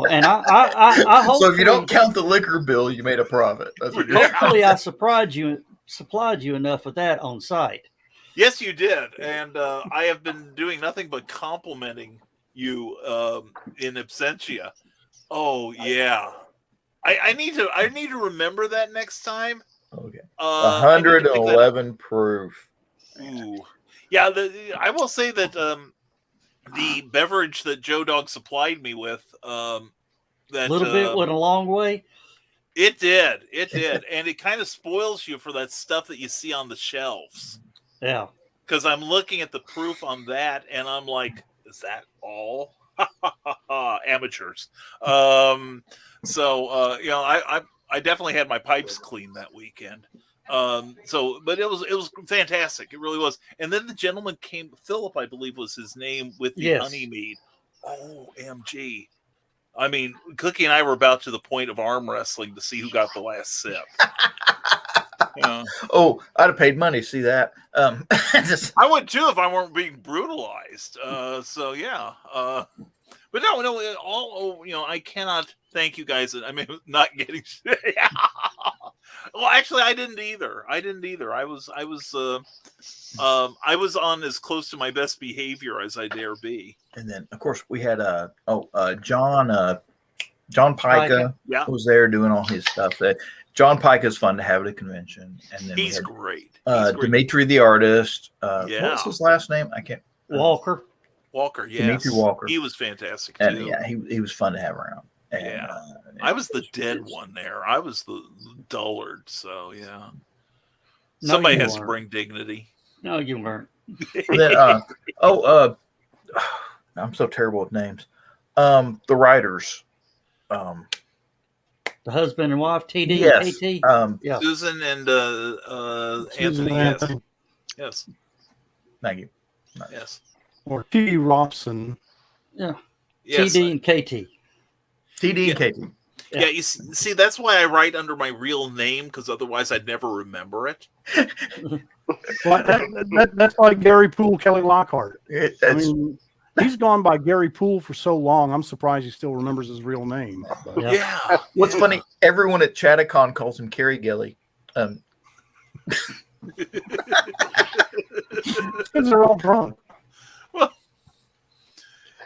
and I hope. So if you don't count the liquor bill, you made a profit. That's what you're Hopefully, I supplied you enough of that on site. Yes, you did, and I have been doing nothing but complimenting you in absentia. Oh yeah, I need to remember that next time. Okay. 111 proof. Ooh, yeah. I will say that the beverage that Joe Dog supplied me with, that little bit went a long way. It did, and it kind of spoils you for that stuff that you see on the shelves. Yeah, because I'm looking at the proof on that, and I'm like, is that all? Amateurs. I definitely had my pipes clean that weekend. But it was fantastic. It really was. And then the gentleman came, Philip, I believe was his name, with the honey mead. OMG. I mean, Cookie and I were about to the point of arm wrestling to see who got the last sip. Oh, I'd have paid money to see that. I would too if I weren't being brutalized. But no, I cannot thank you guys. I mean, not getting. Well, actually, I didn't either. I was on as close to my best behavior as I dare be. And then, of course, we had John Pica was there doing all his stuff. John Pica is fun to have at a convention, and then he's great. Dimitri the artist. What's his last name? I can't. Walker, yes. Dimitri Walker. He was fantastic too. And he was fun to have around. And, I was the dead one there. I was the dullard. So yeah, somebody has to bring dignity. No, you weren't. Then, I'm so terrible with names. The writers. The husband and wife, TD yes. and KT. Susan and Anthony. Yes. Thank you. Yes. Or T. Robson. Yeah. Yes. TD and KT. TD and KT. Yeah, you see, that's why I write under my real name, because otherwise I'd never remember it. Well, that's like Gary Poole, Kelly Lockhart. He's gone by Gary Poole for so long. I'm surprised he still remembers his real name. Yeah. What's funny? Everyone at Chattacon calls him Kerry Gilly. Because they're all drunk. Well,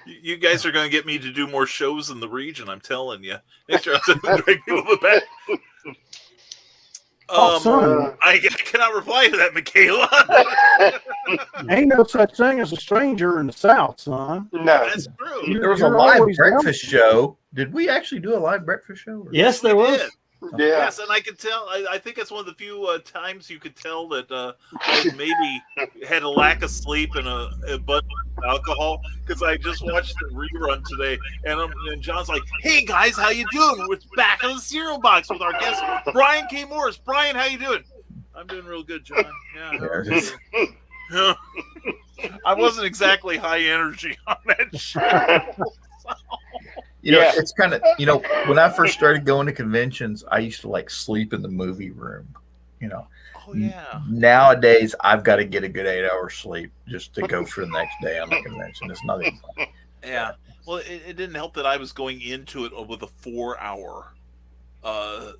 you guys are going to get me to do more shows in the region. I'm telling you. Next year, I'm going to drag people to the back. Son. I cannot reply to that, Michaela. Ain't no such thing as a stranger in the South, son. No. That's true. There was a You're live always breakfast show. Did we actually do a live breakfast show? Yes, there We was. did. Yeah. Yes, and I could tell. I think it's one of the few times you could tell that I maybe had a lack of sleep and a bunch of alcohol, because I just watched the rerun today, and John's like, "Hey guys, how you doing? We're back on the cereal box with our guest Brian K. Morris. Brian, how you doing? I'm doing real good, John. Yeah, how are you?" Yeah. I wasn't exactly high energy on that show. You know, Yeah. it's kind of, you know, when I first started going to conventions, I used to like sleep in the movie room. You know, Oh yeah. nowadays I've got to get a good 8 hours sleep just to go for the next day on the convention. It's nothing fun. Yeah. Well, it didn't help that I was going into it with a 4-hour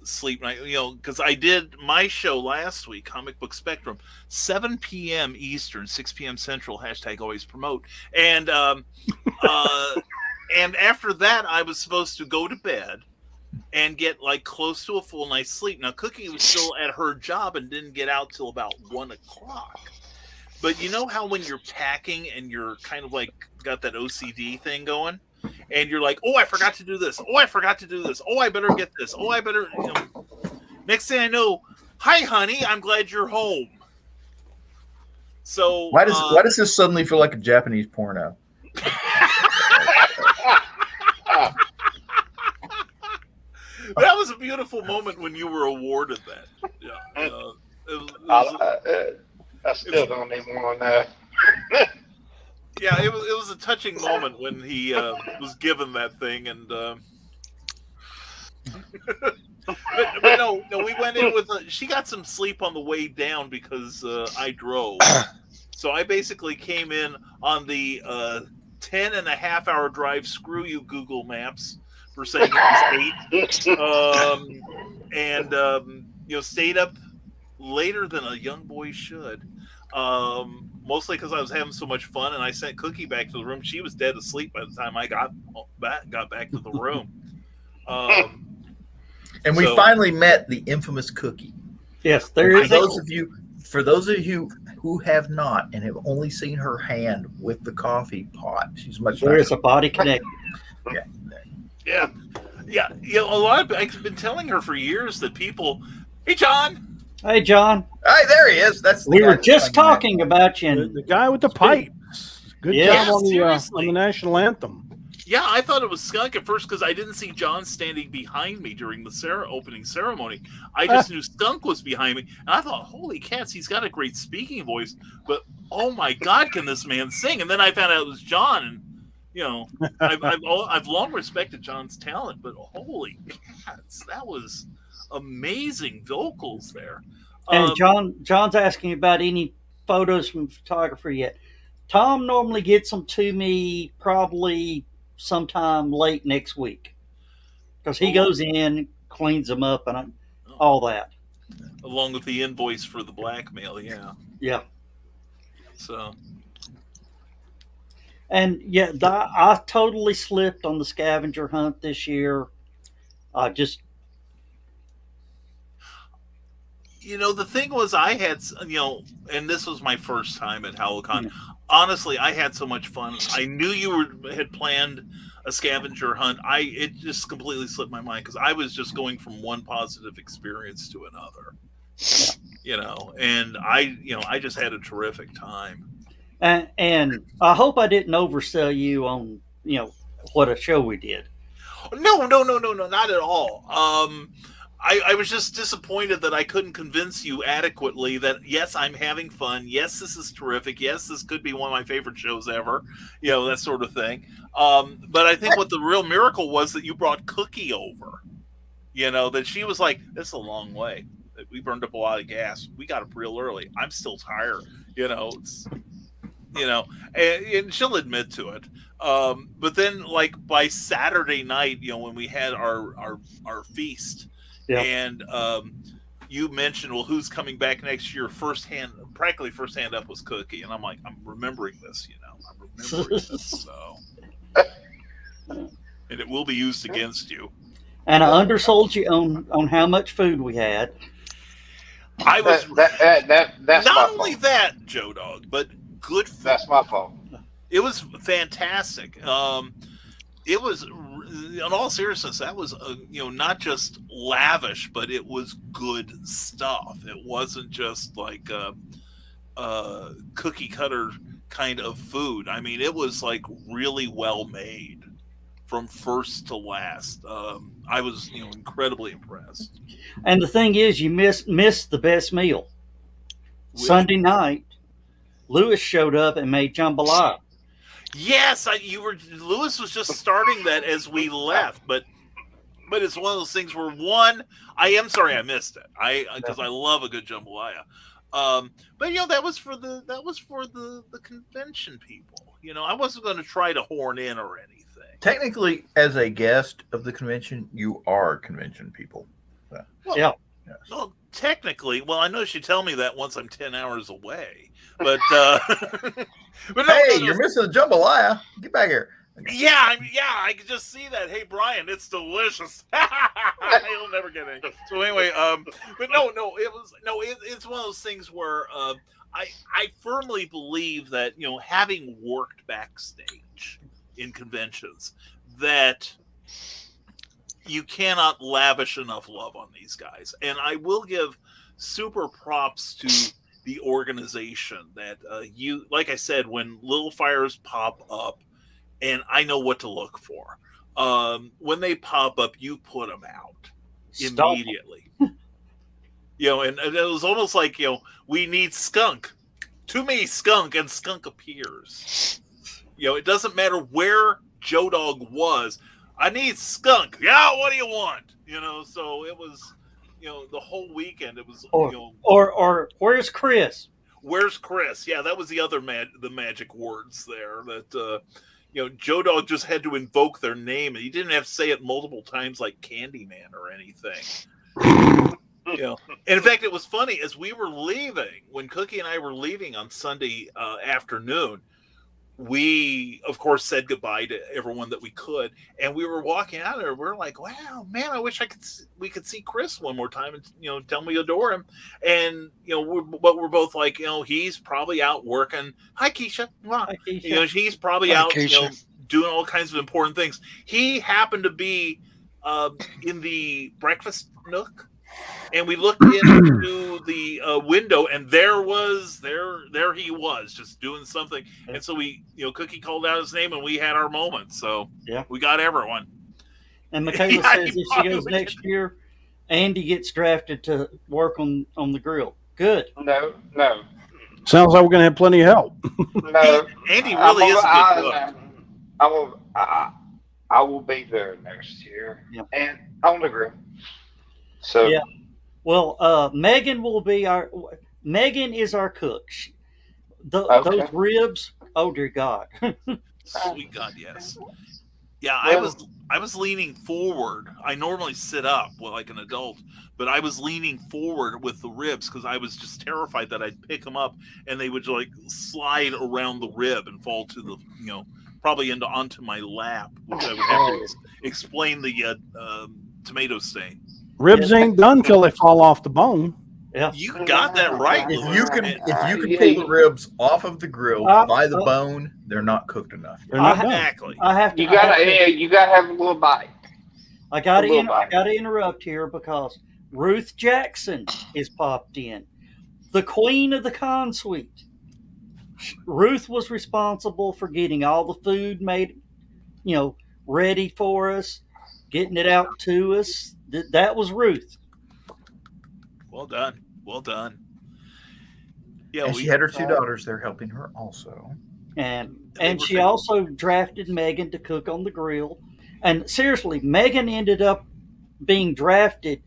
sleep night, you know, because I did my show last week, Comic Book Spectrum, 7 p.m. Eastern, 6 p.m. Central, hashtag always promote. And and after that, I was supposed to go to bed and get like close to a full night's sleep. Now, Cookie was still at her job and didn't get out till about 1 o'clock. But you know how when you're packing and you're kind of like got that OCD thing going, and you're like, oh, I forgot to do this. Oh, I forgot to do this. Oh, I better get this. Oh, I better. You know. Next thing I know, hi, honey, I'm glad you're home. So Why does this suddenly feel like a Japanese porno? that was a beautiful moment when you were awarded that. Yeah, I still don't even want to know. yeah, it was a touching moment when he was given that thing, and but no, we went in with she got some sleep on the way down because I drove, so I basically came in on the 10.5-hour drive. Screw you, Google Maps, for saying it was 8, and you know, stayed up later than a young boy should. Mostly because I was having so much fun, and I sent Cookie back to the room. She was dead asleep by the time I got back to the room. And we finally met the infamous Cookie. Yes, there is. For those of you who have not and have only seen her hand with the coffee pot, she's much. There is a body connection. Yeah. You know, a lot of I've been telling her for years that people, hey John. Hey, John. Hey, there he is. That's the We guy were that's just playing talking that. about you. The guy with the pipes. Good Yeah, job on seriously. the national anthem. Yeah, I thought it was Skunk at first because I didn't see John standing behind me during the opening ceremony. I just knew Skunk was behind me, and I thought, holy cats, he's got a great speaking voice, but oh my God, can this man sing? And then I found out it was John, and you know, I've long respected John's talent, but holy cats, that was amazing vocals there. And John's asking about any photos from photographer yet. Tom normally gets them to me probably sometime late next week because he goes in, cleans them up, and all that. Along with the invoice for the blackmail, Yeah. So. And yeah, I totally slipped on the scavenger hunt this year. You know, the thing was, I had, you know, and this was my first time at HallowCon. Honestly, I had so much fun. I knew you had planned a scavenger hunt. It just completely slipped my mind because I was just going from one positive experience to another. You know, and I just had a terrific time. And I hope I didn't oversell you on, you know, what a show we did. No, not at all. I was just disappointed that I couldn't convince you adequately that, yes, I'm having fun. Yes, this is terrific. Yes, this could be one of my favorite shows ever. You know, that sort of thing. But I think what the real miracle was that you brought Cookie over. You know, that she was like, this is a long way. We burned up a lot of gas. We got up real early. I'm still tired. You know, and she'll admit to it. But then, like, by Saturday night, you know, when we had our feast, yeah. and you mentioned, well, who's coming back next year? Practically first hand up was Cookie, and I'm like, I'm remembering this. I'm remembering this. So, and it will be used against you. And I undersold you on how much food we had. I was That's not my only fault. that, Joe Dog, but good food. That's my fault. It was fantastic. It was, in all seriousness, that was not just lavish, but it was good stuff. It wasn't just like cookie cutter kind of food. I mean, it was like really well made from first to last. I was incredibly impressed. And the thing is, you missed the best meal. Sunday night, Lewis showed up and made jambalaya. Yes, Lewis was just starting that as we left, but it's one of those things where I am sorry I missed it. Because I love a good jambalaya. But that was for the convention people. I wasn't going to try to horn in or anything. Technically, as a guest of the convention, you are convention people. So. Well, yeah. Yes. Well, technically, I know she tell me that once I'm 10 hours away, but but You're missing the jambalaya. Get back here. Yeah, I can just see that. Hey, Brian, it's delicious. He'll never get any. So anyway, but it's one of those things where I firmly believe that having worked backstage in conventions, that you cannot lavish enough love on these guys, and I will give super props to the organization that like I said, when little fires pop up. And I know what to look for. When they pop up, you put them out immediately. And it was almost like, we need skunk. To me, skunk, and skunk appears. It doesn't matter where Joe Dog was. I need skunk. Yeah, what do you want? So it was, the whole weekend. It was, or where's Chris? Where's Chris? Yeah, that was the other the magic words there that. Joe Dog just had to invoke their name, and he didn't have to say it multiple times like Candyman or anything. And in fact, it was funny as we were leaving, when Cookie and I were leaving on Sunday afternoon. We, of course, said goodbye to everyone that we could, and we were walking out there. We're like, "Wow, man! I wish we could see Chris one more time and tell him we adore him." And we're both like, he's probably out working. Hi, Keisha. Hi, Keisha. He's probably out, doing all kinds of important things. He happened to be in the breakfast nook. And we looked into the window, and there he was, just doing something. And so we, Cookie called out his name, and we had our moment. So yeah, we got everyone. And Michaela says if she goes next year, Andy gets drafted to work on the grill. Good. No. Sounds like we're going to have plenty of help. No. Andy really is a good cook. I will be there next year, and on the grill. So yeah, well, Megan is our cook. Those ribs, oh dear God, sweet God, yes, yeah. I was leaning forward. I normally sit up, like an adult, but I was leaning forward with the ribs because I was just terrified that I'd pick them up and they would like slide around the rib and fall to the probably onto my lap, which I would have to explain the tomato stain. Ribs ain't done till they fall off the bone. Yeah, you got that right. If you can pull the ribs off of the grill by the bone, they're not cooked enough. Exactly. I have to. You gotta have a little bite. I gotta interrupt here because Ruth Jackson is popped in, the queen of the con suite. Ruth was responsible for getting all the food made, ready for us, getting it out to us. That was Ruth. Well done. Yeah, and she had her two daughters there helping her also. And she also drafted Megan to cook on the grill. And seriously, Megan ended up being drafted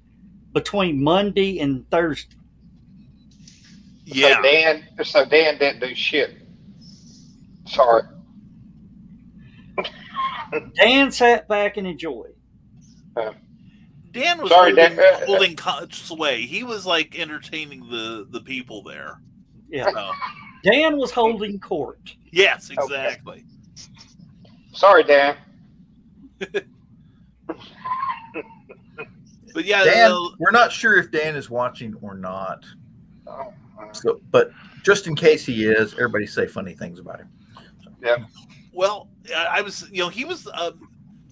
between Monday and Thursday. Yeah. So Dan didn't do shit. Sorry. Dan sat back and enjoyed. Dan was holding sway. He was like entertaining the people there. Yeah. Dan was holding court. Yes, exactly. Okay. Sorry, Dan. But yeah, Dan, we're not sure if Dan is watching or not. So, but just in case he is, everybody say funny things about him. So. Yeah. Well, I was, he was.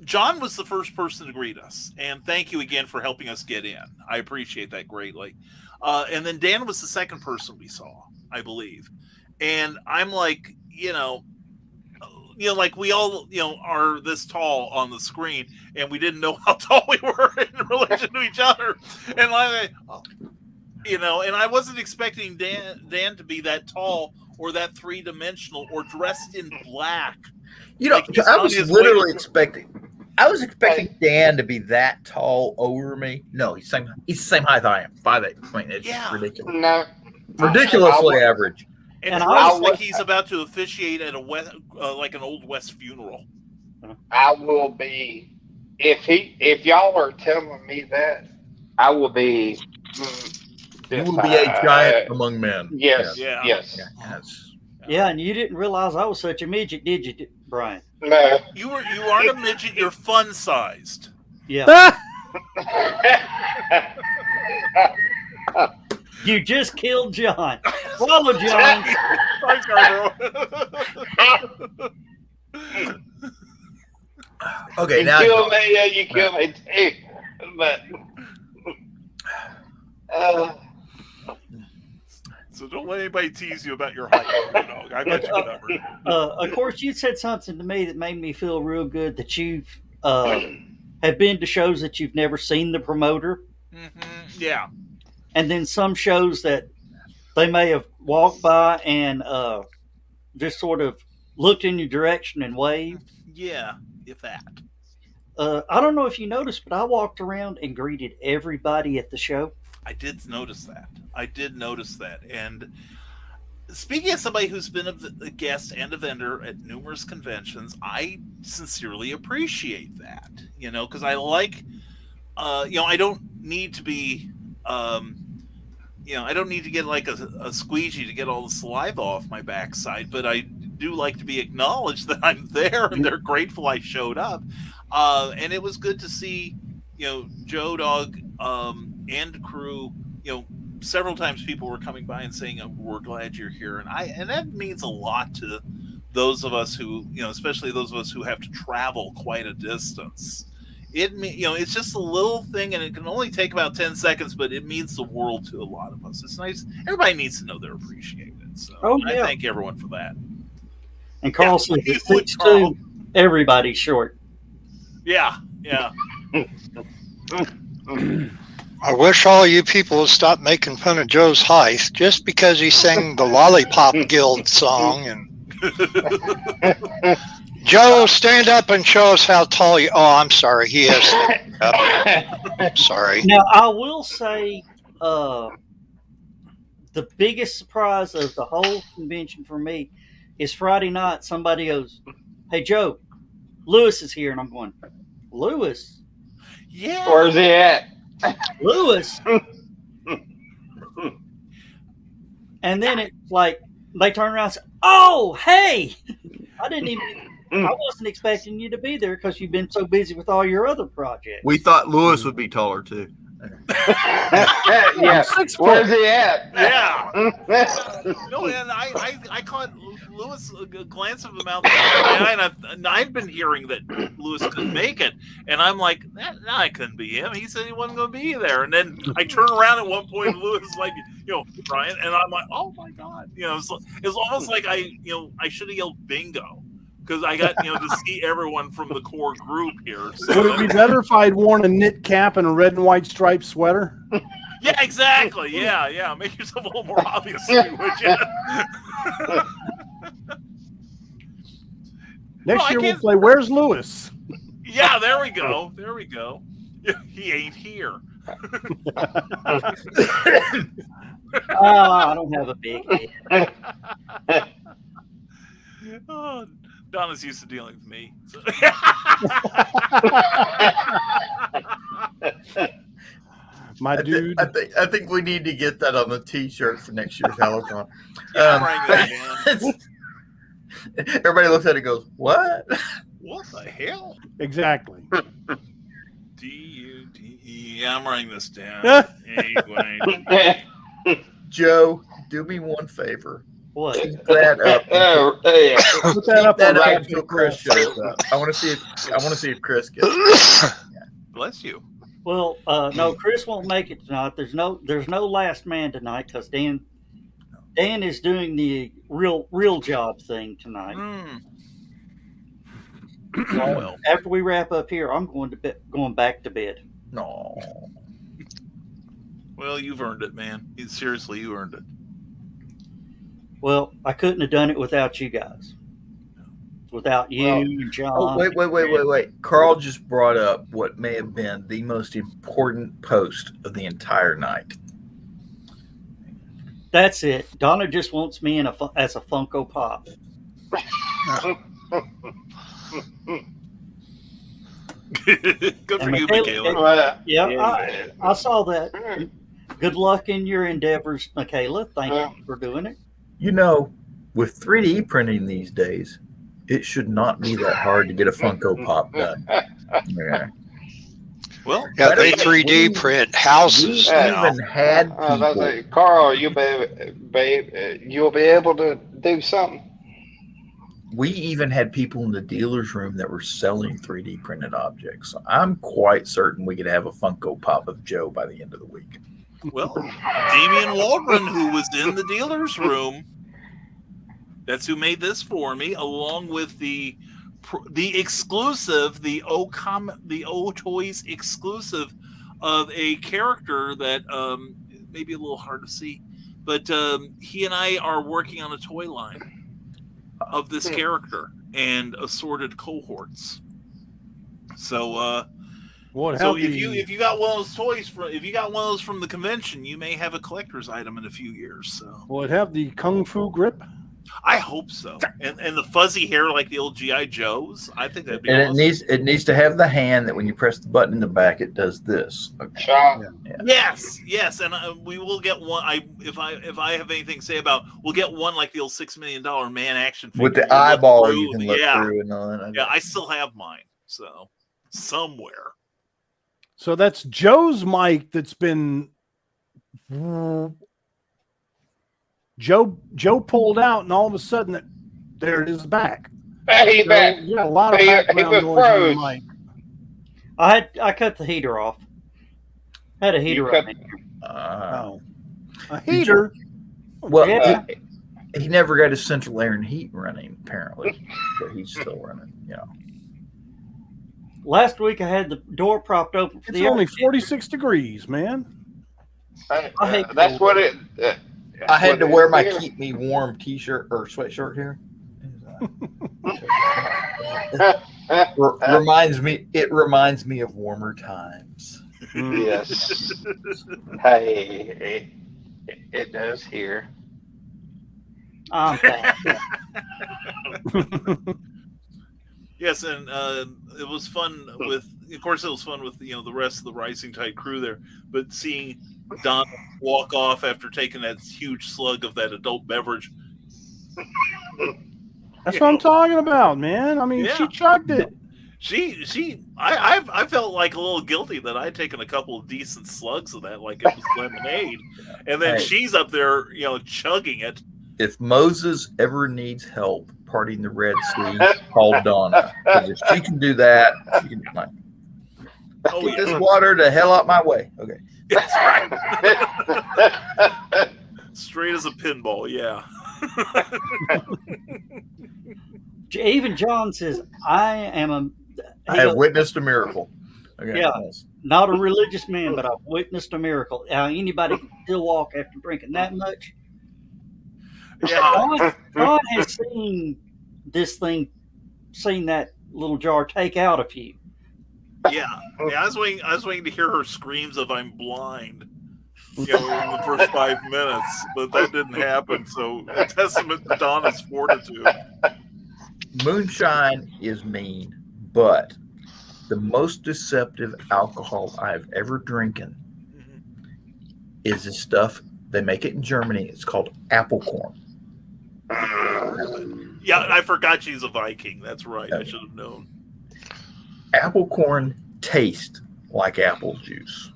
John was the first person to greet us, and thank you again for helping us get in. I appreciate that greatly. And then Dan was the second person we saw, I believe. And I'm like, like we all, are this tall on the screen, and we didn't know how tall we were in relation to each other. And and I wasn't expecting Dan to be that tall or that three-dimensional or dressed in black. I was literally expecting. I was expecting Dan to be that tall over me. No, he's the same height I am, 5'8". I mean, it's ridiculous. No, ridiculously average. And I was like he's about to officiate at like an Old West funeral. I will be if y'all are telling me that, I will be. You will be a giant among men. Yes. Yeah. Yes. Yeah, and you didn't realize I was such a midget, did you, Brian? No. You aren't a midget. You're fun-sized. Yeah. You just killed John. Swallow, John. Okay, you now kill me. Yeah, you kill me too. But. So don't let anybody tease you about your height. I bet you covered. Of course, you said something to me that made me feel real good. That you've have been to shows that you've never seen the promoter. Mm-hmm. Yeah. And then some shows that they may have walked by and just sort of looked in your direction and waved. Yeah, if that. I don't know if you noticed, but I walked around and greeted everybody at the show. I did notice that. And speaking as somebody who's been a guest and a vendor at numerous conventions, I sincerely appreciate that. Because I like, I don't need to be, I don't need to get like a squeegee to get all the saliva off my backside, but I do like to be acknowledged that I'm there and they're grateful I showed up. And it was good to see, Joe Dog and crew, several times people were coming by and saying, we're glad you're here. And that means a lot to those of us who, especially those of us who have to travel quite a distance. It's just a little thing, and it can only take about 10 seconds, but it means the world to a lot of us. It's nice. Everybody needs to know they're appreciated. So I thank everyone for that. And Carl says it's 6'2", everybody's short. Yeah. I wish all you people would stop making fun of Joe's height just because he sang the Lollipop Guild song. And Joe, stand up and show us how tall you. Oh, I'm sorry. He is. Sorry. Now I will say, the biggest surprise of the whole convention for me is Friday night. Somebody goes, "Hey Joe, Lewis is here," and I'm going, "Lewis? Yeah. Where's he at?" Lewis. And then it's like they turn around and say, "Oh, hey, I wasn't expecting you to be there because you've been so busy with all your other projects." We thought Lewis would be taller too. Yeah. Where's he at? Yeah. No, and I caught Lewis a glance of him out the eye, and I'd been hearing that Lewis couldn't make it, and I'm like, that couldn't be him. He said he wasn't going to be there, and then I turn around at one point, and Lewis is like, Brian, and I'm like, oh my God, it's almost like I should have yelled bingo. Because I got, to see everyone from the core group here. So. Would it be better if I'd worn a knit cap and a red and white striped sweater? Yeah, exactly. Yeah. Make yourself a little more obvious, would you? Next year we'll play Where's Lewis? Yeah, there we go. He ain't here. I don't have a big head. Oh, Donna's used to dealing with me. So. My dude. I think we need to get that on the T-shirt for next year's HallowCon. Yeah, I'm writing that down. Everybody looks at it and goes, "What? What the hell? Exactly. D-U-D-E. Yeah, I'm writing this down. Anyway. Joe, do me one favor. What? Keep that up. Put that up on Right the until Chris shows up. I want to see if Chris gets it. Bless you. Well, no, Chris won't make it tonight. There's no last man tonight because Dan is doing the real job thing tonight. Well, after we wrap up here, I'm going back to bed. No. Well, you've earned it, man. Seriously, you earned it. Well, I couldn't have done it without you guys. Without you and John. Oh, wait. Carl just brought up what may have been the most important post of the entire night. That's it. Donna just wants me as a Funko Pop. Good for you, Michaela. Michaela. Yeah, I saw that. Good luck in your endeavors, Michaela. Thank you for doing it. You know, with 3D printing these days, it should not be that hard to get a Funko Pop done. Yeah. Well, Yeah, they 3D print houses now. Even had people. Carl, you'll be able to do something. We even had people in the dealer's room that were selling 3D printed objects. So I'm quite certain we could have a Funko Pop of Joe by the end of the week. Well, Damian Waldron, who was in the dealer's room, that's who made this for me, along with the exclusive, the O Toys exclusive of a character that may be a little hard to see, but he and I are working on a toy line of this character and assorted cohorts. So, if you got one of those toys from the convention, you may have a collector's item in a few years. So, will it have the Kung Fu grip? I hope so. And the fuzzy hair like the old G.I. Joes. I think that'd be and awesome. it needs to have the hand that when you press the button in the back, it does this. Okay. Yeah. Yes, and we will get one. If I have anything to say about, we'll get one like the old $6 million man action figure with the eyeball you can look through and all that. Yeah, I still have mine. So somewhere. So that's Joe's mic that's been Joe pulled out, and all of a sudden, there it is back. Hey, back. Yeah, a lot of background noise on the mic. I cut the heater off. Had a heater on here. A heater? Well, yeah. He never got his central air and heat running, apparently. But he's still running, Last week I had the door propped open for it's only 46 degrees, man. That's what it. I had to wear my Keep Me Warm T-shirt or sweatshirt here. It reminds me of warmer times. Yes. Hey, it does here. Yes, and it was fun with the rest of the Rising Tide crew there, but seeing Don walk off after taking that huge slug of that adult beverage. That's what I'm talking about, man. I mean, she chugged it. I felt like a little guilty that I'd taken a couple of decent slugs of that, like it was lemonade, and then she's up there, chugging it. If Moses ever needs help parting the Red Sea, call Donna. If she can do that, she can get this water the hell out my way. Okay. That's right. Straight as a pinball, yeah. Even John says, I have witnessed a miracle. Okay. Yeah, not a religious man, but I've witnessed a miracle. How anybody can still walk after drinking that much? Yeah. God has seen that little jar take out a few. Yeah. I was waiting to hear her screams of "I'm blind," in the first 5 minutes, but that didn't happen. So, a testament to Donna's fortitude. Moonshine is mean, but the most deceptive alcohol I've ever drinking is this stuff. They make it in Germany. It's called apple corn. Yeah, I forgot she's a Viking. That's right. I should have known. Apple corn tastes like apple juice.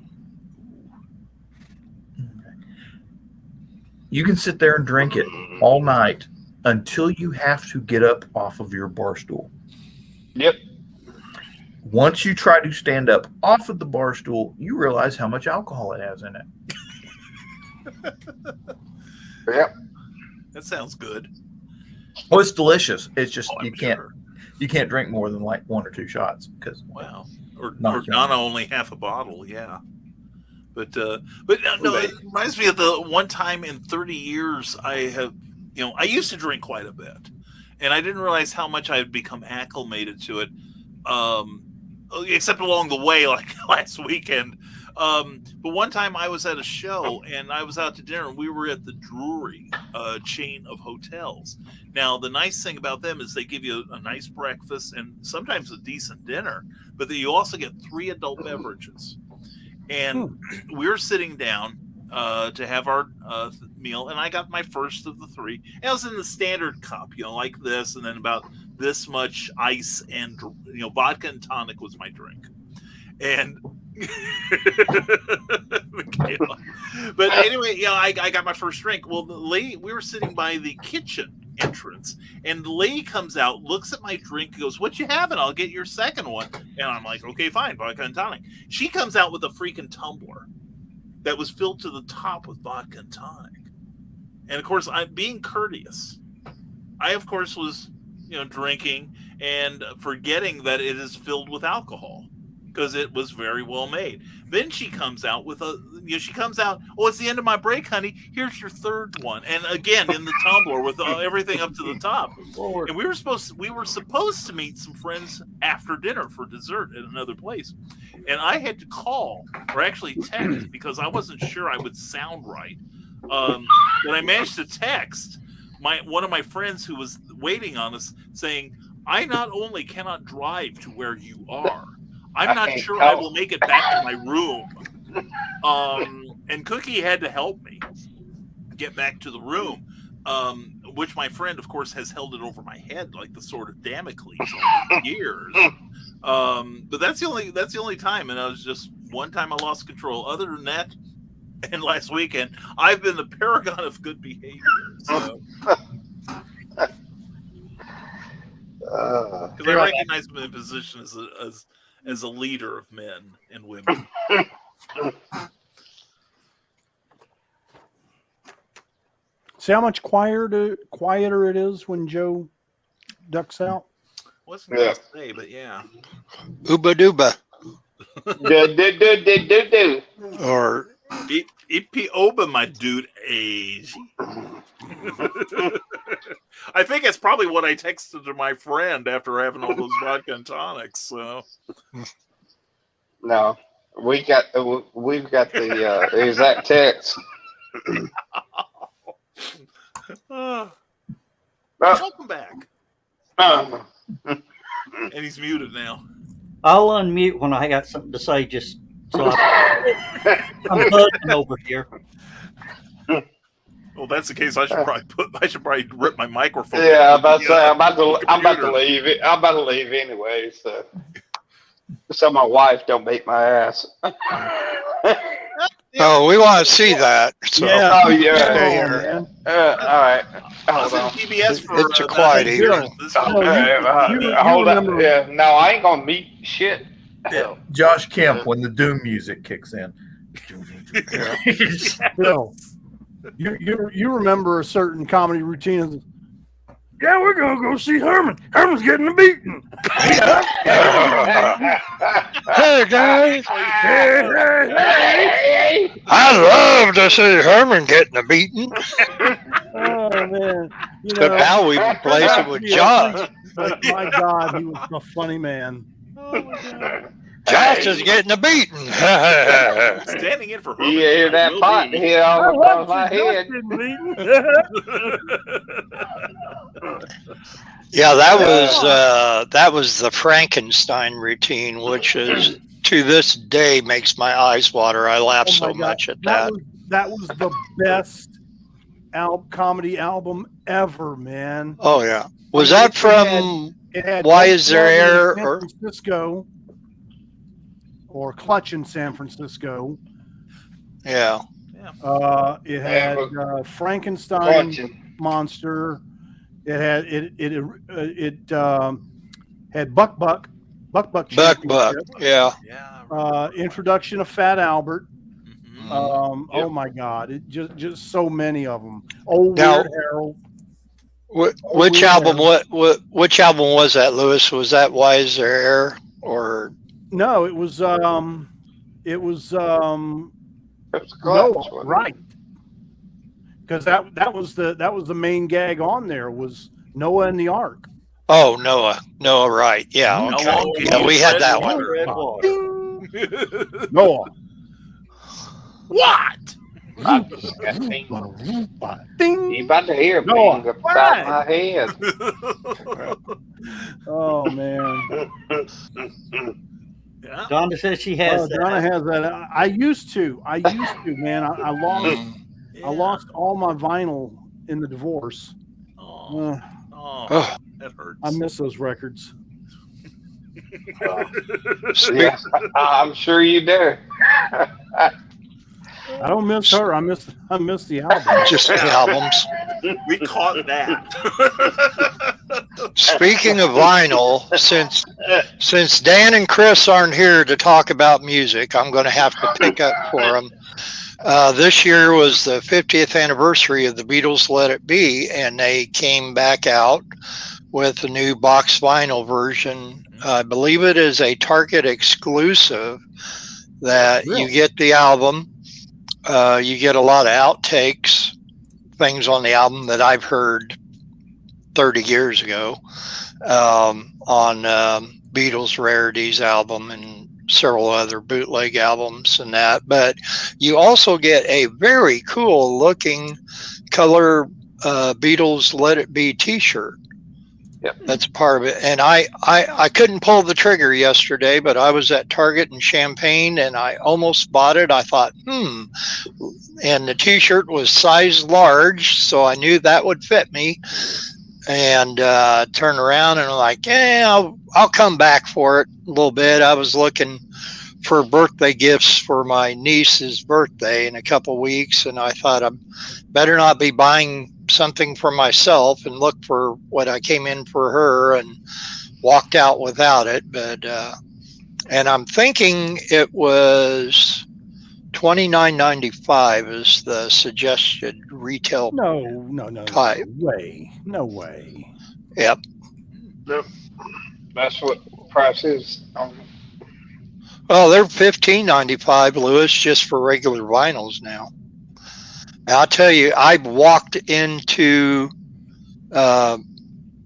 You can sit there and drink it all night until you have to get up off of your bar stool. Yep. Once you try to stand up off of the bar stool, you realize how much alcohol it has in it. Yep. That sounds good. Well, it's delicious. It's just I'm you can't sure. you can't drink more than like 1 or 2 shots because Wow. Or Not Donna only half a bottle, yeah. But no, it reminds me of the one time in 30 years I have, I used to drink quite a bit, and I didn't realize how much I had become acclimated to it. Except along the way, like last weekend. But one time I was at a show and I was out to dinner, and we were at the Drury chain of hotels. Now, the nice thing about them is they give you a nice breakfast and sometimes a decent dinner, but then you also get 3 adult beverages. And we were sitting down to have our meal, and I got my first of the 3. And I was in the standard cup, like this, and then about this much ice and vodka and tonic was my drink. And but anyway, I got my first drink. Well, the lady, we were sitting by the kitchen entrance, and the lady comes out, looks at my drink, goes, "What you having? I'll get your second one." And I'm like, "Okay, fine, vodka and tonic." She comes out with a freaking tumbler that was filled to the top with vodka and tonic. And of course, I'm being courteous. I, of course, was drinking and forgetting that it is filled with alcohol, because it was very well made. Then she comes out with "Oh, it's the end of my break, honey. Here's your third one." And again, in the tumbler with everything up to the top. And we were supposed to meet some friends after dinner for dessert at another place. And I had to call, or actually text, because I wasn't sure I would sound right. But I managed to text one of my friends who was waiting on us, saying, "I not only cannot drive to where you are, I'm not sure I will make it back to my room." And Cookie had to help me get back to the room, which my friend, of course, has held it over my head like the sword of Damocles over years. But that's the only time, and I was just one time I lost control. Other than that, and last weekend, I've been the paragon of good behavior. So. Because I recognize my position as a leader of men and women. See how much quieter it is when Joe ducks out? Wasn't going to say, but yeah. Ooba dooba. Do. Or Ippy oba, my dude. Age. I think that's probably what I texted to my friend after having all those vodka and tonics. So. No, we've got the exact text. Welcome back. And he's muted now. I'll unmute when I got something to say. Just so I'm buzzing over here. Well, that's the case. I should probably rip my microphone. Yeah, I'm about to leave it. I'm about to leave anyway, so my wife don't beat my ass. oh, we want to see that. So. Yeah. Oh yeah. Man. All right. I was in PBS for it's a quiet evening. Hold on. Yeah. No, I ain't gonna meet shit. Yeah. Josh Kemp when the Doom music kicks in. Bill, you remember a certain comedy routine? Yeah, we're gonna go see Herman. Herman's getting a beating. Hey guys, Hey. I love to see Herman getting a beating. Oh man! But now we replace it with Josh. But my God, he was a funny man. Oh my God. Josh is getting a beating. Standing in for Herman. You hear that will pot be. hit all across my head. Yeah, that was the Frankenstein routine, which is to this day makes my eyes water. I laugh so much at that. That was the best comedy album ever, man. Oh yeah, was that from It had Why Is There Air San Francisco or Clutch in San Francisco? Yeah. It had Frankenstein Monster. It had Buck. Yeah. Introduction of Fat Albert. Oh my God! It just so many of them. Weird Harold. Which album? Which album was that, Lewis? Was that Why Is There Air or? No, it was Noah, right? Because that was the main gag on there was Noah and the Ark. Oh, Noah, right? Yeah, okay. Yeah, we had that one. Noah. What? You about to hear me Noah, upside my head. Oh man. Yeah. Donna says she has that. Donna has that. I used to, man. I lost all my vinyl in the divorce. That hurts. I miss those records. Yeah, I'm sure you do. I don't miss her. I miss the album. Just the albums. We caught that. Speaking of vinyl, since Dan and Chris aren't here to talk about music, I'm going to have to pick up for them. This year was the 50th anniversary of the Beatles' Let It Be, and they came back out with a new box vinyl version. I believe it is a Target exclusive that you get the album. You get a lot of outtakes, things on the album that I've heard 30 years ago on Beatles Rarities album and several other bootleg albums and that. But you also get a very cool looking color Beatles Let It Be t-shirt. Yep. That's part of it. And I couldn't pull the trigger yesterday, but I was at Target in Champaign and I almost bought it. I thought, and the t-shirt was size large, so I knew that would fit me. And turned around and I'm like, I'll come back for it a little bit. I was looking for birthday gifts for my niece's birthday in a couple weeks, and I thought I better not be buying something for myself and look for what I came in for her, and walked out without it. But and I'm thinking it was $29.95 is the suggested retail. No type. No way. Yep. That's what the price is. Well, they're $15.95, Lewis, just for regular vinyls now. I'll tell you, I walked into a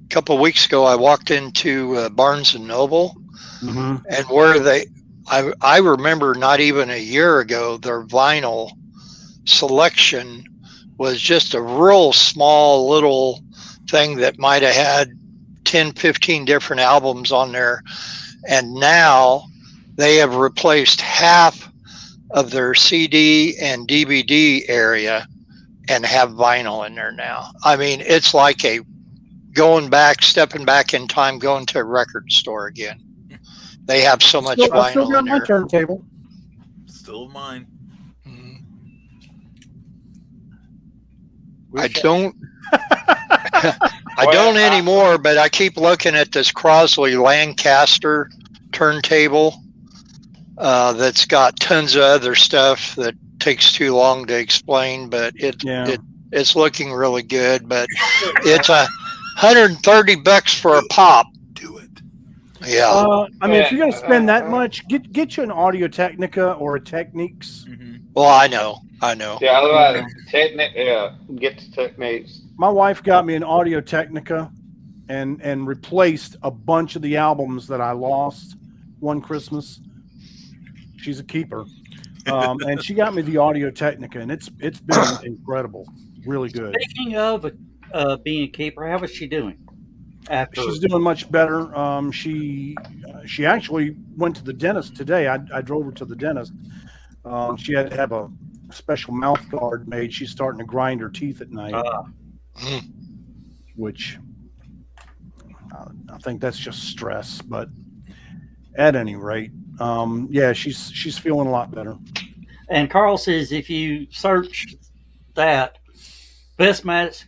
couple of weeks ago. I walked into Barnes and Noble, and where I remember not even a year ago, their vinyl selection was just a real small little thing that might have had 10, 15 different albums on there, and now they have replaced half of their CD and DVD area and have vinyl in there now. I mean, it's like stepping back in time, going to a record store again. They have so much vinyl I still got in my there. turntable. Still mine. I don't anymore, but I keep looking at this Crosley Lancaster turntable that's got tons of other stuff that takes too long to explain, but it's looking really good. But it's $130 for a pop. Do it. Yeah. I mean, if you're gonna spend that much, get you an Audio Technica or a Technics. Well, I know. Yeah, otherwise, get the Techniques. My wife got me an Audio Technica and replaced a bunch of the albums that I lost one Christmas She's a keeper. And she got me the Audio Technica, and it's been incredible. Really good. Speaking of being a keeper, how was she doing? After She's doing much better. She actually went to the dentist today. I drove her to the dentist. She had to have a special mouth guard made. She's starting to grind her teeth at night, which I think that's just stress. But at any rate, yeah, she's feeling a lot better. And Carl says if you search that, best match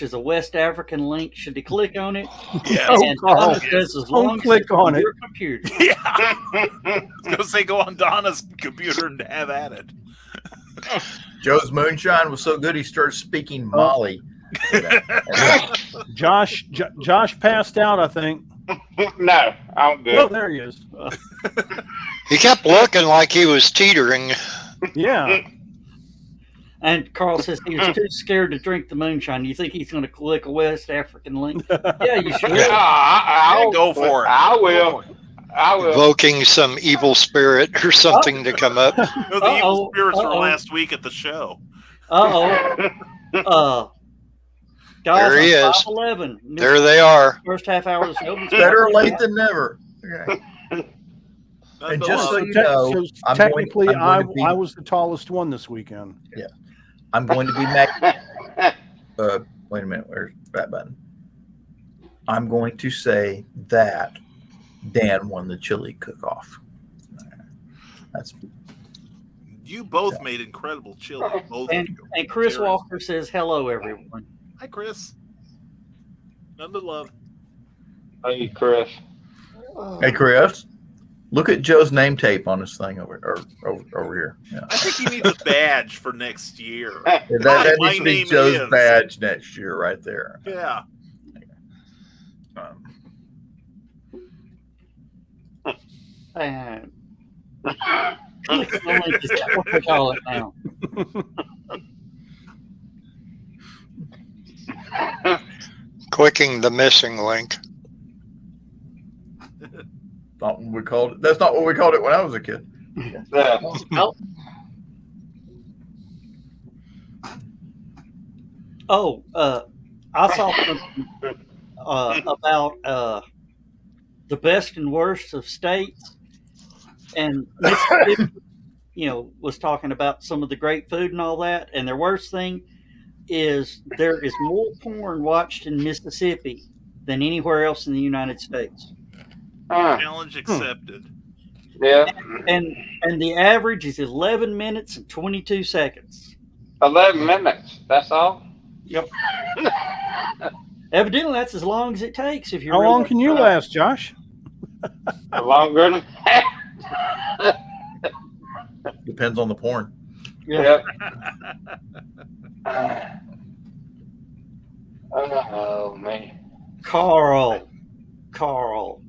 is a West African link. Should he click on it? Yeah. And Carl, Donna says as don't long click as it's on it. your computer. Yeah. I was going to say go on Donna's computer and have at it. Joe's moonshine was so good he started speaking Molly. Josh passed out, I think. No, I'm Oh, good. there he is. He kept looking like he was teetering. Yeah. And Carl says he was too scared to drink the moonshine. You think he's going to click a West African link? Yeah, you should. Yeah, I'll Go for it. I will. I will. Evoking some evil spirit or something to come up. No, the evil spirits were Uh-oh. last week at the show. Guys, There he on is. 511. There they are. First half hour of the show. Better late than never. Okay. And just so you know, I'm technically, going I to be- was the tallest one this weekend. I'm going to be wait a minute, where's that button? I'm going to say that Dan won the chili cook-off. That's You both made incredible chili. Both of you. And Chris Jerry. Walker says, hello, everyone. Hi, Chris. None but love. Hey, Chris. Hey, Chris, look at Joe's name tape on this thing over here. Yeah. I think he needs a badge for next year. That my needs to be name Joe's is. badge next year, right there. Yeah. And click the link is what we call it now. Clicking the missing link. Not what we called it. That's not what we called it when I was a kid. Yeah. I saw something about the best and worst of states, and Mississippi, was talking about some of the great food and all that. And their worst thing is there is more porn watched in Mississippi than anywhere else in the United States. Challenge accepted. Yeah. And the average is 11 minutes and 22 seconds. 11 minutes. That's all? Yep. Evidently, that's as long as it takes. If you're How really- long can you last, Josh? Longer than Depends on the porn. Yeah. Yep. Oh, man. Carl. Oh,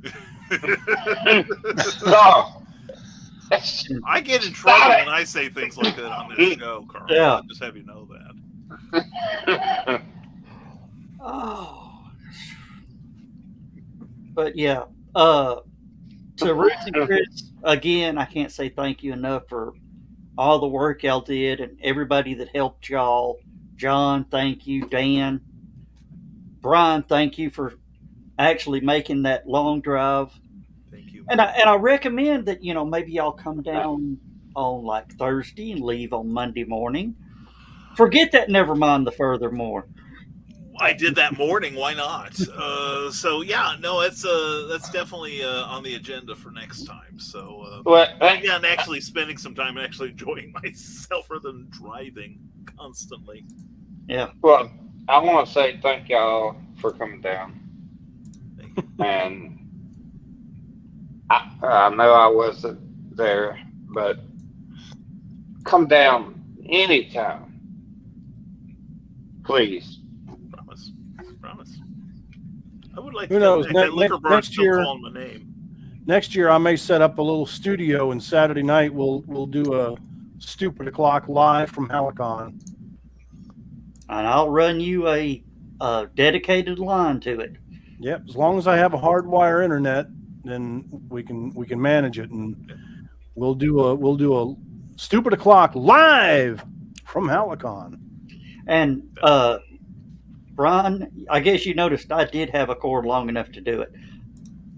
I get in trouble when I say things like that on this show, Carl. Yeah. I'll just have you know that. Oh. But yeah. To Ruth and Chris, again, I can't say thank you enough for all the work y'all did and everybody that helped y'all. John, thank you. Dan. Brian, thank you for actually making that long drive. Thank you. And I recommend that, maybe y'all come down on like Thursday and leave on Monday morning. Forget that, never mind the furthermore. I did that morning. Why not? So yeah, no, that's definitely on the agenda for next time. So yeah, and actually spending some time and actually enjoying myself rather than driving constantly. Yeah. well, I want to say thank y'all for coming down. And I know I wasn't there, but come down anytime. Please. Promise. I would like Who to knows? that liquor bar Next still year- calling my name. Next year, I may set up a little studio, and Saturday night we'll do a Stupid O'Clock live from HallowCon. And I'll run you a dedicated line to it. Yep, as long as I have a hardwire internet, then we can manage it. And we'll do a stupid o'clock live from HallowCon. And Brian, I guess you noticed I did have a cord long enough to do it.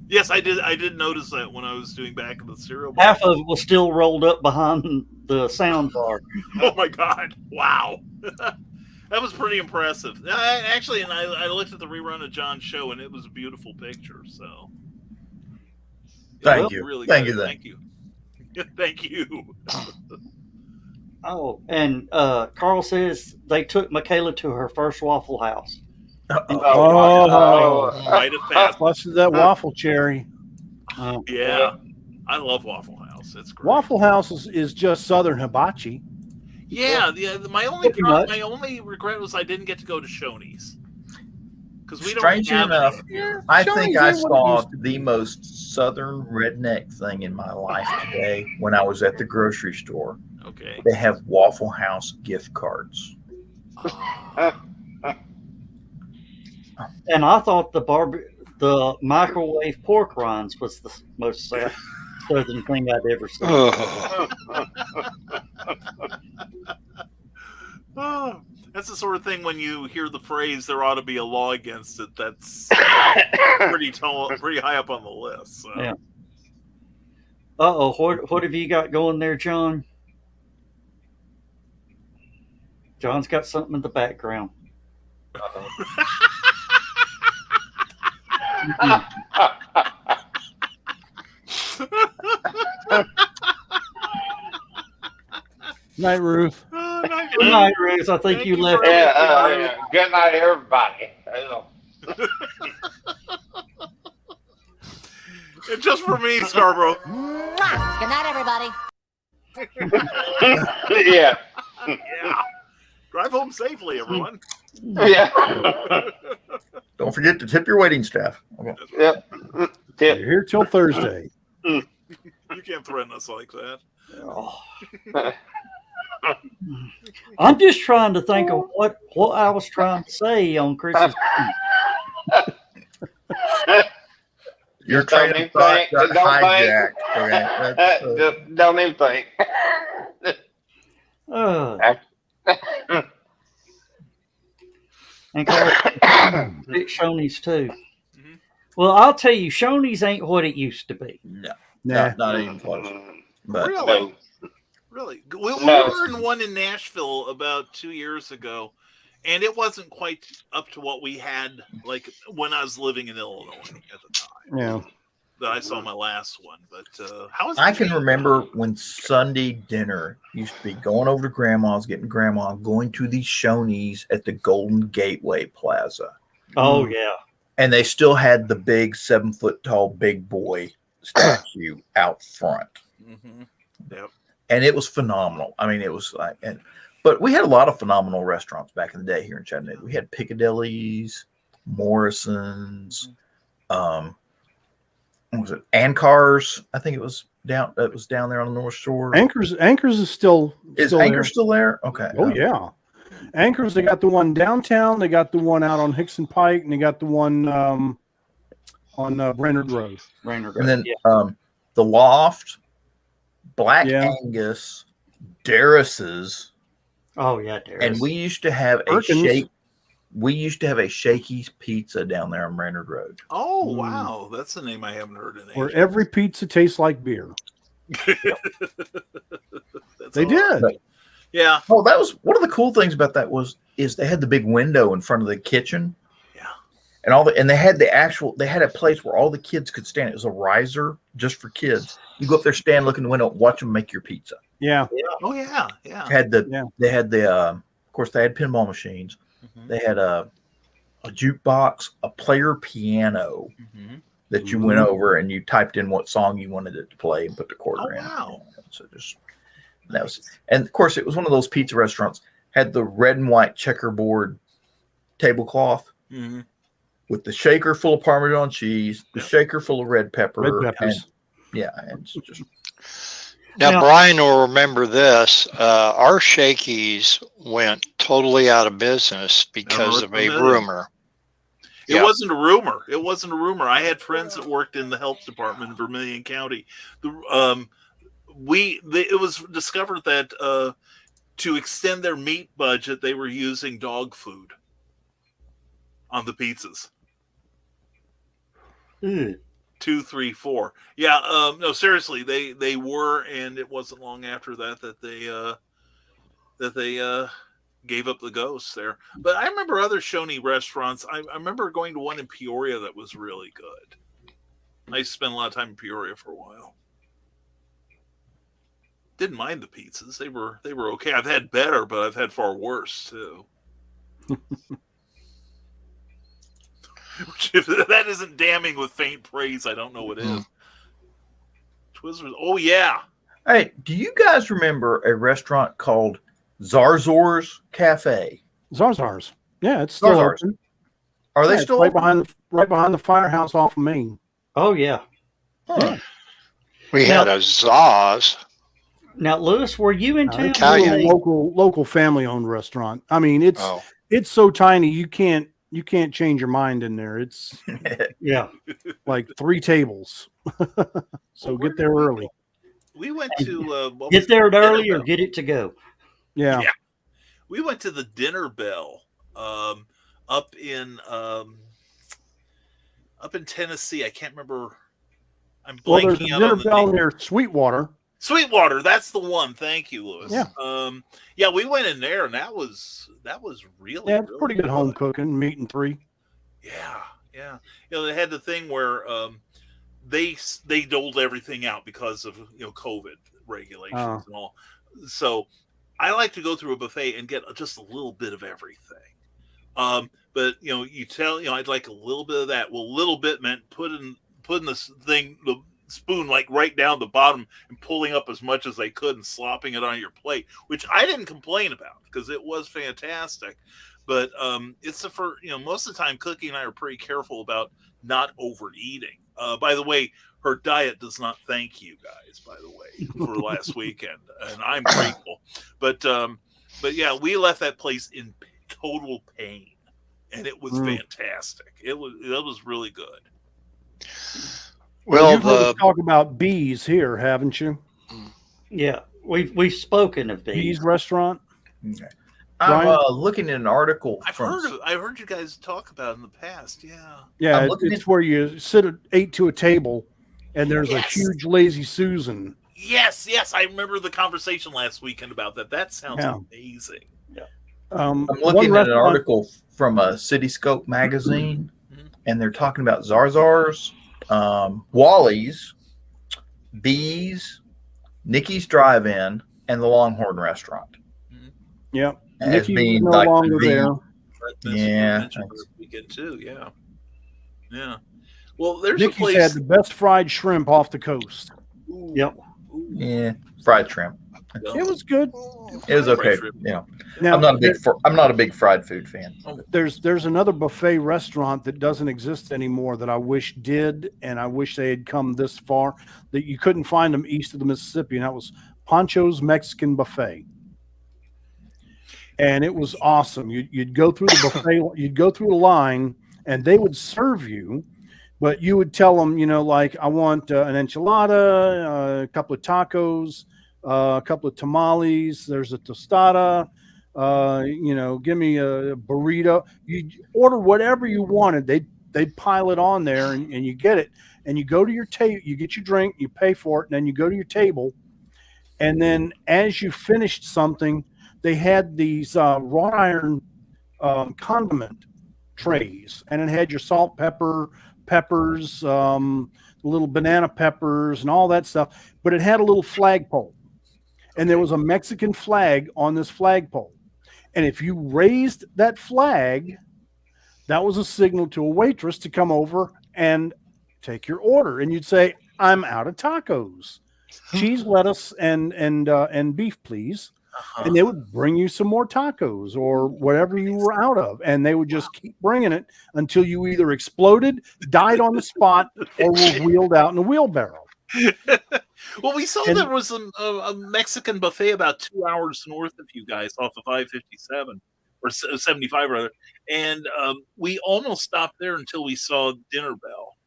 Yes, I did. I did notice that when I was doing back of the cereal box. Half of it was still rolled up behind the sound bar. Oh my God! Wow, that was pretty impressive. Actually, and I looked at the rerun of John's show, and it was a beautiful picture. So, Thank you. Really Thank good. you. Thank you. Thank you. Oh, and Carl says they took Michaela to her first Waffle House. Oh, Right at that. busted that waffle cherry. Yeah, I love Waffle House. It's great. Waffle House is just Southern hibachi. Yeah. My only Pretty much. my only regret was I didn't get to go to Shoney's because we don't. Strangely have enough, any here. I Shoney's think I ain't what it saw used to be. the most southern redneck thing in my life today when I was at the grocery store. Okay. They have Waffle House gift cards. And I thought the microwave pork rinds was the most southern thing I'd ever seen. Oh, that's the sort of thing when you hear the phrase "there ought to be a law against it." That's pretty high up on the list. So. Yeah. Uh-oh, what have you got going there, John? John's got something in the background. Night, Ruth. Good night, Ruth. I think you left. Yeah, good night, everybody. And just for me, Scarborough. Mwah! Good night, everybody. Yeah. Yeah. Drive home safely, everyone. Yeah. Don't forget to tip your waiting staff. Okay. Yep. You're here till Thursday. You can't threaten us like that. Oh. I'm just trying to think of what I was trying to say on Chris's. Your Don't train even of thought think. got Don't hijacked. Okay. That's, Just don't even think. And Carl, Shoney's too. Mhm. Well, I'll tell you, Shoney's ain't what it used to be. no, Nah. not even close. But Really? Really? We No. were in one in Nashville about 2 years ago, and it wasn't quite up to what we had like when I was living in Illinois at the time. Yeah. That I saw my last one. But how is it I can changed? remember when Sunday dinner used to be going over to grandma's, getting grandma, going to the Shoney's at the Golden Gateway Plaza. Oh yeah. And they still had the big 7-foot tall big boy statue out front. Mhm. Yep. And it was phenomenal. I mean, it was like, but we had a lot of phenomenal restaurants back in the day here in Chattanooga. We had Piccadilly's, Morrison's, what was it? Ankar's. I think it was down there on the North Shore. Anchors is still Anchor there. still there? Okay. Oh yeah. Anchors, they got the one downtown, they got the one out on Hickson Pike, and they got the one on Brainerd Road. Rainer. And then Yeah. the Loft, Black Yeah. Angus, Darris's, Oh yeah, Darius. and we used to have Perkins. a Shakey's Pizza down there on Brainerd Road. Oh Mm. wow, that's a name I haven't heard in Where ages. every pizza tastes like beer. That's They all. did. Yeah. Oh, that was one of the cool things about that is they had the big window in front of the kitchen. Yeah. And they had a place where all the kids could stand. It was a riser just for kids. You go up there, stand, look in the window, watch them make your pizza. Yeah. Oh yeah. Yeah. They had of course they had pinball machines. Mhm. They had a jukebox, a player piano Mhm. that you went over and you typed in what song you wanted it to play and put the quarter Oh, in. wow. So and of course it was one of those pizza restaurants, had the red and white checkerboard tablecloth Mhm. with the shaker full of Parmesan cheese, the Yeah. shaker full of red pepper. Red peppers. And it's just Now, Brian will remember this. Our Shakey's went totally out of business because of a familiar. rumor. It Yeah. wasn't a rumor. It wasn't a rumor. I had friends that worked in the health department in Vermilion County. it was discovered that to extend their meat budget, they were using dog food on the pizzas. 2, 3, 4. Yeah, no, seriously, they were, and it wasn't long after that they gave up the ghosts there. But I remember other Shoney restaurants. I remember going to one in Peoria that was really good. I used to spend a lot of time in Peoria for a while. Didn't mind the pizzas. They were okay. I've had better, but I've had far worse too. If that isn't damning with faint praise, I don't know what is. Twizzlers. Oh yeah. Hey, do you guys remember a restaurant called Zarzor's Cafe? Zarzars. Yeah, it's still Zarzars. open. Are they Yeah, still right open? behind the firehouse off of Main? Oh yeah. Huh. Yeah. We had a Zaz. Now, Lewis, were you in town? Italian. It's a local family owned restaurant. I mean, it's so tiny you can't change your mind in there. It's Yeah. like 3 tables. So get there early. We went to Get there early or get it to go. Yeah. We went to the Dinner Bell up in Tennessee. I can't remember. I'm Well, there's a blanking out Dinner on the Bell name. near Sweetwater. Sweetwater, that's the one. Thank you, Lewis. Yeah. Yeah, we went in there, and that was really, Yeah, it's pretty good home cooking, meat and 3. Yeah. You know, they had the thing where they doled everything out because of COVID regulations and all. So I like to go through a buffet and get just a little bit of everything. But I'd like a little bit of that. Well, a little bit meant putting this thing, the spoon, like right down the bottom and pulling up as much as they could and slopping it on your plate, which I didn't complain about because it was fantastic. But it's most of the time Cookie and I are pretty careful about not overeating. By the way, her diet does not thank you guys, by the way, for last weekend, and I'm grateful. But yeah, we left that place in total pain, and it was fantastic. That was really good. Well, you've heard us talk about Bees here, haven't you? Yeah, we've spoken of Bees restaurant. Okay. I'm looking at an article. I've heard you guys talk about it in the past. Yeah. Yeah, it's where you sit at 8 to a table, and there's a huge Lazy Susan. Yes, I remember the conversation last weekend about that. That sounds amazing. Yeah. I'm looking at an article from a Cityscope magazine, and they're talking about Zarzars, Wally's, Bees, Nikki's Drive-In, and the Longhorn Restaurant. Yeah. As Nikki's being no like longer there. Yeah. Weekend too. Yeah. Well, there's Nikki's a place. had the best fried shrimp off the coast. Yep. Yeah, fried shrimp. It was good. It was okay. Now, I'm not a big fried food fan. There's another buffet restaurant that doesn't exist anymore that I wish did, and I wish they had come this far. That you couldn't find them east of the Mississippi, and that was Pancho's Mexican Buffet. And it was awesome. You'd go through the buffet, you'd go through the line, and they would serve you, but you would tell them, like, I want an enchilada, a couple of tacos, a couple of tamales. There's a tostada. Give me a burrito. You order whatever you wanted. They'd pile it on there, and you get it. And you go to your table. You get your drink. You pay for it, and then you go to your table. And then as you finished something, they had these wrought iron condiment trays, and it had your salt, peppers, little banana peppers, and all that stuff. But it had a little flagpole, and there was a Mexican flag on this flagpole. And if you raised that flag, that was a signal to a waitress to come over and take your order. And you'd say, "I'm out of tacos, cheese, lettuce, and beef, please." And they would bring you some more tacos or whatever you were out of. And they would just keep bringing it until you either exploded, died on the spot, or were wheeled out in a wheelbarrow. Well, we saw there was a Mexican buffet about 2 hours north of you guys off of 557 or 75 rather. And we almost stopped there until we saw Dinner Bell.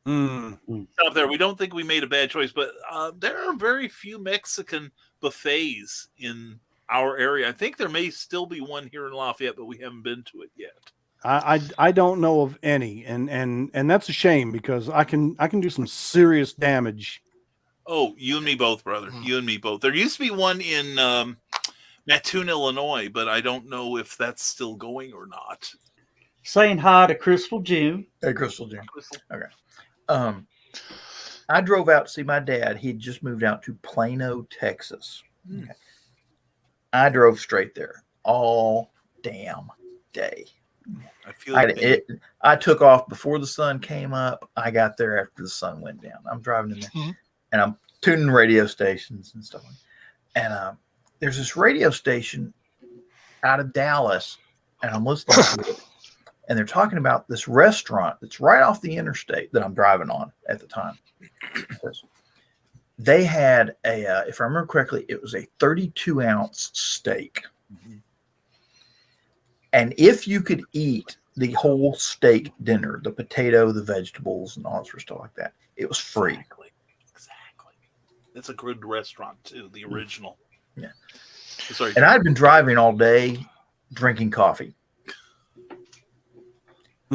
Stop there. We don't think we made a bad choice, but there are very few Mexican buffets in our area. I think there may still be one here in Lafayette, but we haven't been to it yet. I don't know of any, and that's a shame because I can do some serious damage. Oh, you and me both, brother. You and me both. There used to be one in Mattoon, Illinois, but I don't know if that's still going or not. Saying hi to Crystal June. Hey, Crystal June. Okay. I drove out to see my dad. He'd just moved out to Plano, Texas. Okay. I drove straight there all damn day. I feel I took off before the sun came up. I got there after the sun went down. I'm driving in there, and I'm tuning radio stations and stuff. And there's this radio station out of Dallas, and I'm listening to it. And they're talking about this restaurant that's right off the interstate that I'm driving on at the time. They had if I remember correctly, it was a 32-ounce steak. And if you could eat the whole steak dinner, the potato, the vegetables, and all sorts of stuff like that, it was free. Exactly. It's a good restaurant too, the original. Yeah. Sorry. And I'd been driving all day, drinking coffee.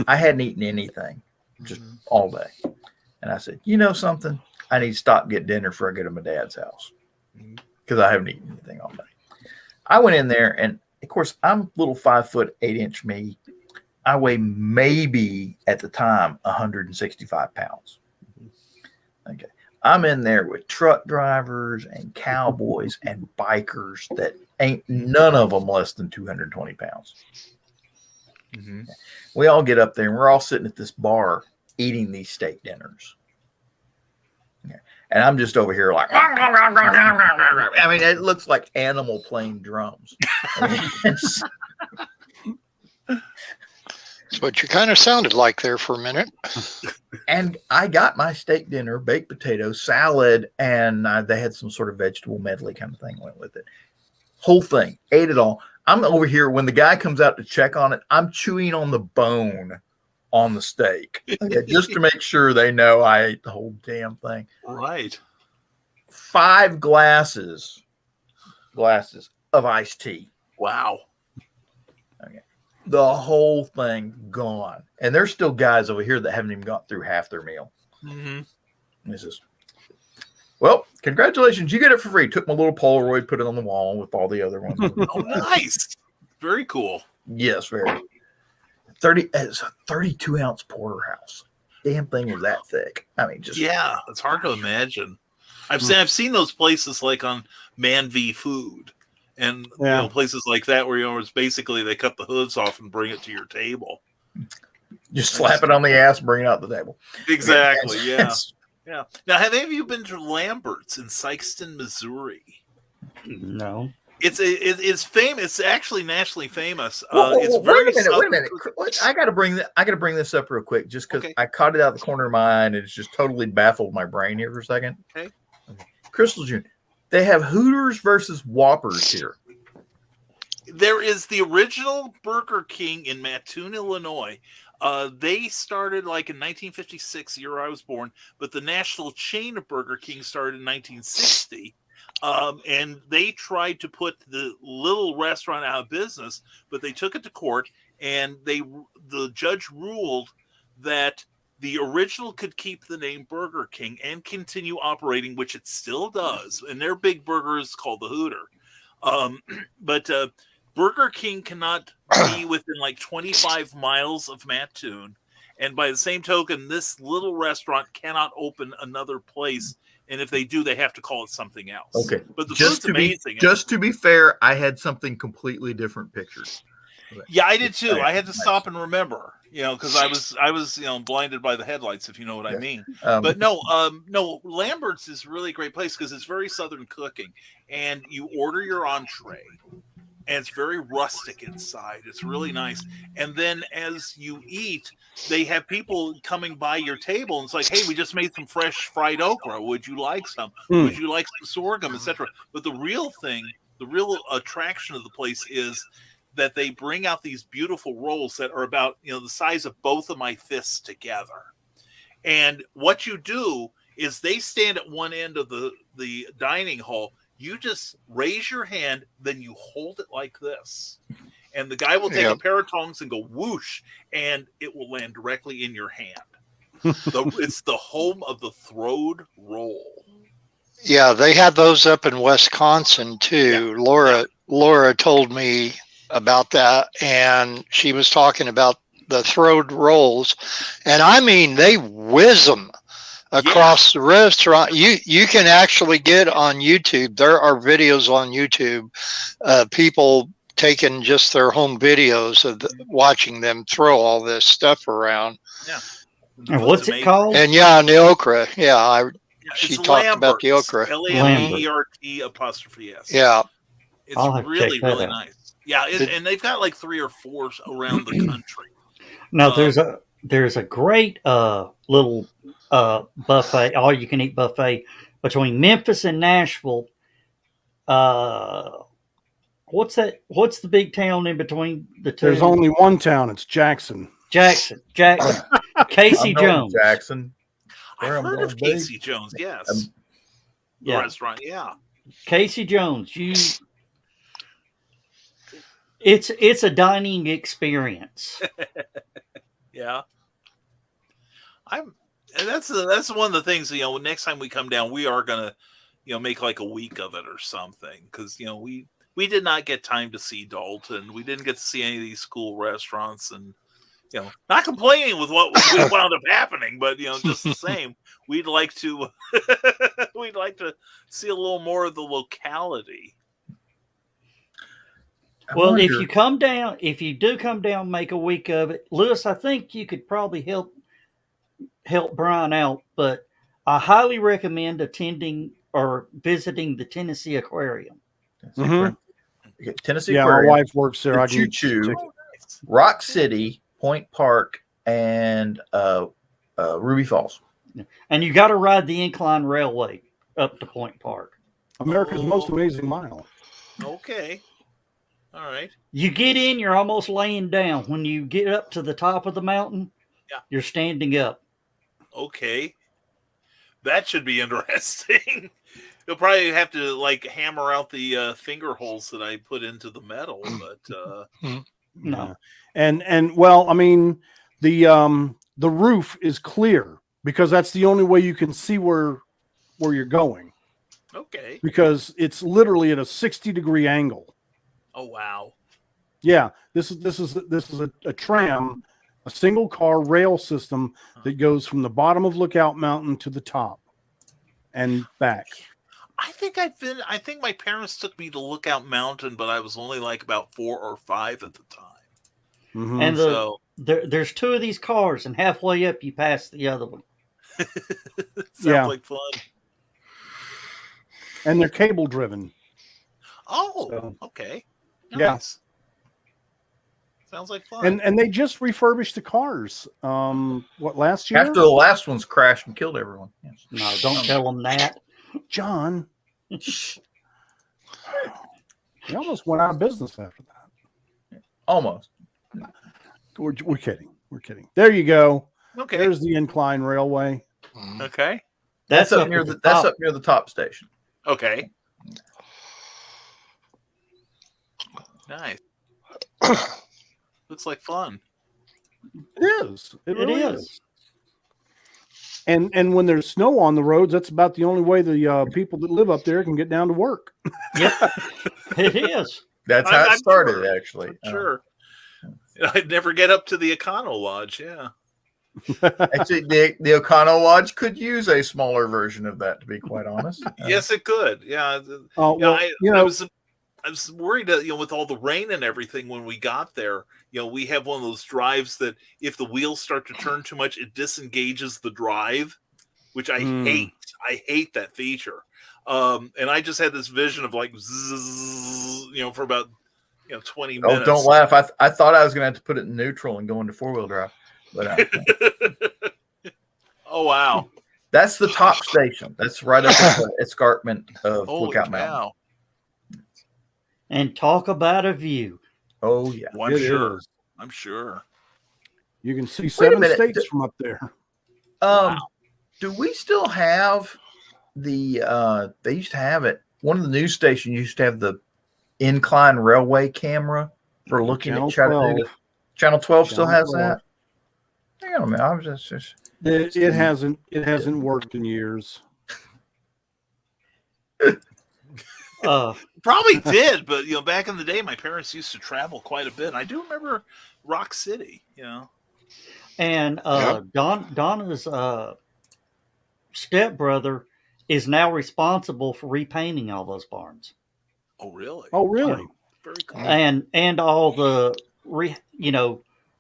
I hadn't eaten anything just all day. And I said, you know something? I need to stop and get dinner before I go to my dad's house because I haven't eaten anything all day. I went in there, and of course, I'm little 5'8" me. I weigh maybe at the time 165 pounds. Okay. I'm in there with truck drivers and cowboys and bikers that ain't none of them less than 220 pounds. We all get up there and we're all sitting at this bar eating these steak dinners. Okay. And I'm just over here like, I mean, it looks like animal playing drums. I mean, That's what you kind of sounded like there for a minute. And I got my steak dinner, baked potatoes, salad, and they had some sort of vegetable medley kind of thing went with it. Whole thing, ate it all. I'm over here when the guy comes out to check on it. I'm chewing on the bone on the steak, just to make sure they know I ate the whole damn thing. Right. 5 glasses of iced tea. Wow. Okay. The whole thing gone. And there's still guys over here that haven't even got through half their meal. And he says, well, congratulations. You get it for free. Took my little Polaroid, put it on the wall with all the other ones. Oh, nice. Very cool. Yes, very. It's a 32-ounce porterhouse. Damn thing was that thick. I mean, just it's hard to imagine. I've seen those places like on Man v Food, and you know, places like that where it's basically they cut the hoods off and bring it to your table. Just slap it on the ass, bring it out the table. Exactly. Yeah. Now, have any of you been to Lambert's in Sikeston, Missouri? No. It's famous. It's actually nationally famous. Wait a minute. I got to bring this up real quick, just because I caught it out of the corner of my eye, and it's just totally baffled my brain here for a second. Okay. Crystal June, they have Hooters versus Whoppers here. There is the original Burger King in Mattoon, Illinois. They started like in 1956, the year I was born, but the national chain of Burger King started in 1960. And they tried to put the little restaurant out of business, but they took it to court, and the judge ruled that the original could keep the name Burger King and continue operating, which it still does. And their big burger is called the Hooter. But Burger King cannot be within like 25 miles of Mattoon. And by the same token, this little restaurant cannot open another place. And if they do, they have to call it something else. Okay. But the food's amazing. Just to be fair, I had something completely different pictured. Yeah, I did too. I had to stop and remember, because I was blinded by the headlights, if you know what I mean. But no, Lambert's is really a great place because it's very Southern cooking, and you order your entree, and it's very rustic inside. It's really nice. And then as you eat, they have people coming by your table, and it's like, hey, we just made some fresh fried okra. Would you like some? Would you like some sorghum, etc.? But the real attraction of the place is that they bring out these beautiful rolls that are about the size of both of my fists together, And what you do is they stand at one end of the dining hall. You just raise your hand, then you hold it like this. And the guy will take a pair of tongs and go whoosh, and it will land directly in your hand. It's the home of the throwed roll. Yeah, they had those up in Wisconsin too. Laura told me about that, and she was talking about the throwed rolls, and I mean they whiz them across the restaurant. You can actually get on YouTube. There are videos on YouTube, people taking just their home videos of watching them throw all this stuff around. Yeah. And what's it called? And the okra. Yeah, she talked about the okra. Lambert's. Yeah. It's really, really nice. Yeah, and they've got like 3 or 4 around the country. Now there's a great little buffet, all you can eat buffet between Memphis and Nashville. What's that? What's the big town in between the two? There's only one town. It's Jackson. Jackson. Casey Jones. Jackson. I've heard of Casey Jones. Yes. The restaurant. Yeah. Casey Jones. It's a dining experience. Yeah. That's one of the things, next time we come down, we are gonna, make like a week of it or something. Cause we did not get time to see Dalton. We didn't get to see any of these cool restaurants, and not complaining with what wound up happening, but just the same, we'd like to see a little more of the locality. Well, if you do come down, make a week of it, Lewis. I think you could probably help Brian out, but I highly recommend attending or visiting the Tennessee Aquarium. Mm-hmm. Tennessee Aquarium. Yeah, my wife works there. Choo-Choo, Rock City, Point Park, and Ruby Falls. And you got to ride the incline railway up to Point Park. America's most amazing mile. Okay. All right. You get in, you're almost laying down. When you get up to the top of the mountain, you're standing up. Okay. That should be interesting. You'll probably have to hammer out the finger holes that I put into the metal, but no. And well, I mean, the roof is clear because that's the only way you can see where you're going. Okay. Because it's literally at a 60-degree angle. Oh wow! Yeah, this is a tram, a single car rail system that goes from the bottom of Lookout Mountain to the top and back. I think my parents took me to Lookout Mountain, but I was only about 4 or 5 at the time. Mm-hmm. And there's 2 of these cars, and halfway up you pass the other one. Sounds like fun. And they're cable driven. Oh, okay. Nice. Yeah. Sounds like fun. And they just refurbished the cars. Last year? After the last one's crashed and killed everyone. Yes. No, don't tell them that. John. They almost went out of business after that. Almost. We're kidding. We're kidding. There you go. Okay. There's the incline railway. Okay. That's up near the top station. Okay. Nice. Looks like fun. It is. It really is. is. And when there's snow on the roads, that's about the only way the people that live up there can get down to work. Yeah, it is. That's how it started, actually. Sure. I'd never get up to the Econo Lodge. Yeah. Actually, the Econo Lodge could use a smaller version of that, to be quite honest. Yes, it could. Yeah. I was worried that, with all the rain and everything when we got there, we have one of those drives that if the wheels start to turn too much, it disengages the drive, which I hate. I hate that feature. And I just had this vision of zzz, for about 20 minutes. Oh, don't laugh. I thought I was going to have to put it in neutral and go into 4-wheel drive. But oh, wow. That's the top station. That's right up at the escarpment of Lookout Mountain. Cow. And talk about a view. Oh, yeah. Well, I'm sure. I'm sure. You can see 7 states from up there. Do we still have the? They used to have it. One of the news stations used to have the incline railway camera for looking Channel at Chattanooga. 12. Channel 12 still Channel has 12. that. Hang on a minute. I was just It hasn't worked in years. Probably did, but back in the day, my parents used to travel quite a bit. I do remember Rock City. And Yep. Donna's stepbrother is now responsible for repainting all those barns. Oh, really? Oh, really? Very cool. And all the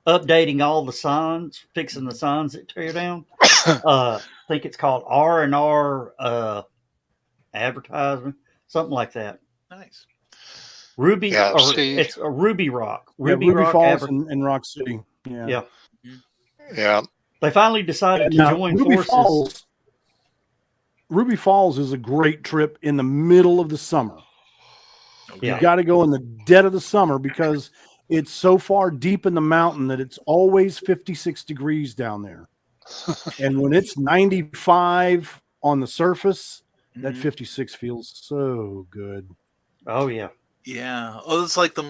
updating all the signs, fixing the signs that tear down. I think it's called R&R advertisement, something like that. Nice. Ruby, Yeah, or see. it's a Ruby Rock. Ruby Rock Falls and Rock City. Yeah. Yeah. They finally decided to Now, join forces. Ruby Falls is a great trip in the middle of the summer. Yeah. You got to go in the dead of the summer because it's so far deep in the mountain that it's always 56 degrees down there. And when it's 95 on the surface, that 56 feels so good. Oh, yeah. Yeah. Oh, it's like the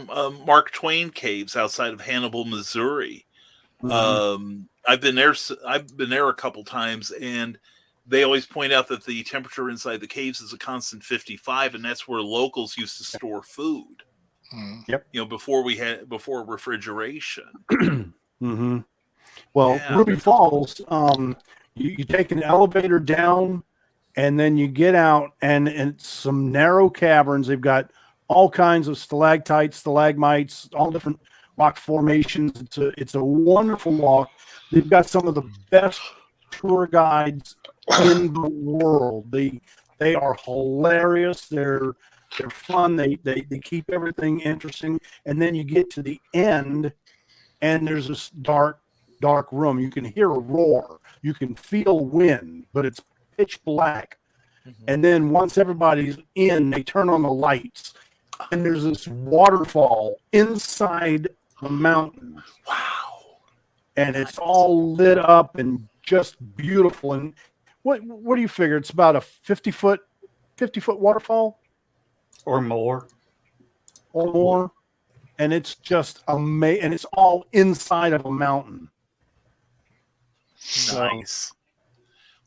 Mark Twain caves outside of Hannibal, Missouri. I've been there a couple times, and they always point out that the temperature inside the caves is a constant 55, and that's where locals used to store food. Yep. Before refrigeration. Well, Yeah. Ruby Falls, you take an elevator down, and then you get out, and it's some narrow caverns. They've got all kinds of stalactites, stalagmites, all different rock formations. It's a wonderful walk. They've got some of the best tour guides in the world. They are hilarious. They're fun. They keep everything interesting. And then you get to the end, and there's this dark room. You can hear a roar. You can feel wind, but it's pitch black. And then once everybody's in, they turn on the lights, and there's this waterfall inside the mountain. Wow. And it's all lit up and just beautiful. And what do you figure? It's about a 50-foot waterfall Or more. or more. And it's just amazing. And it's all inside of a mountain. Nice.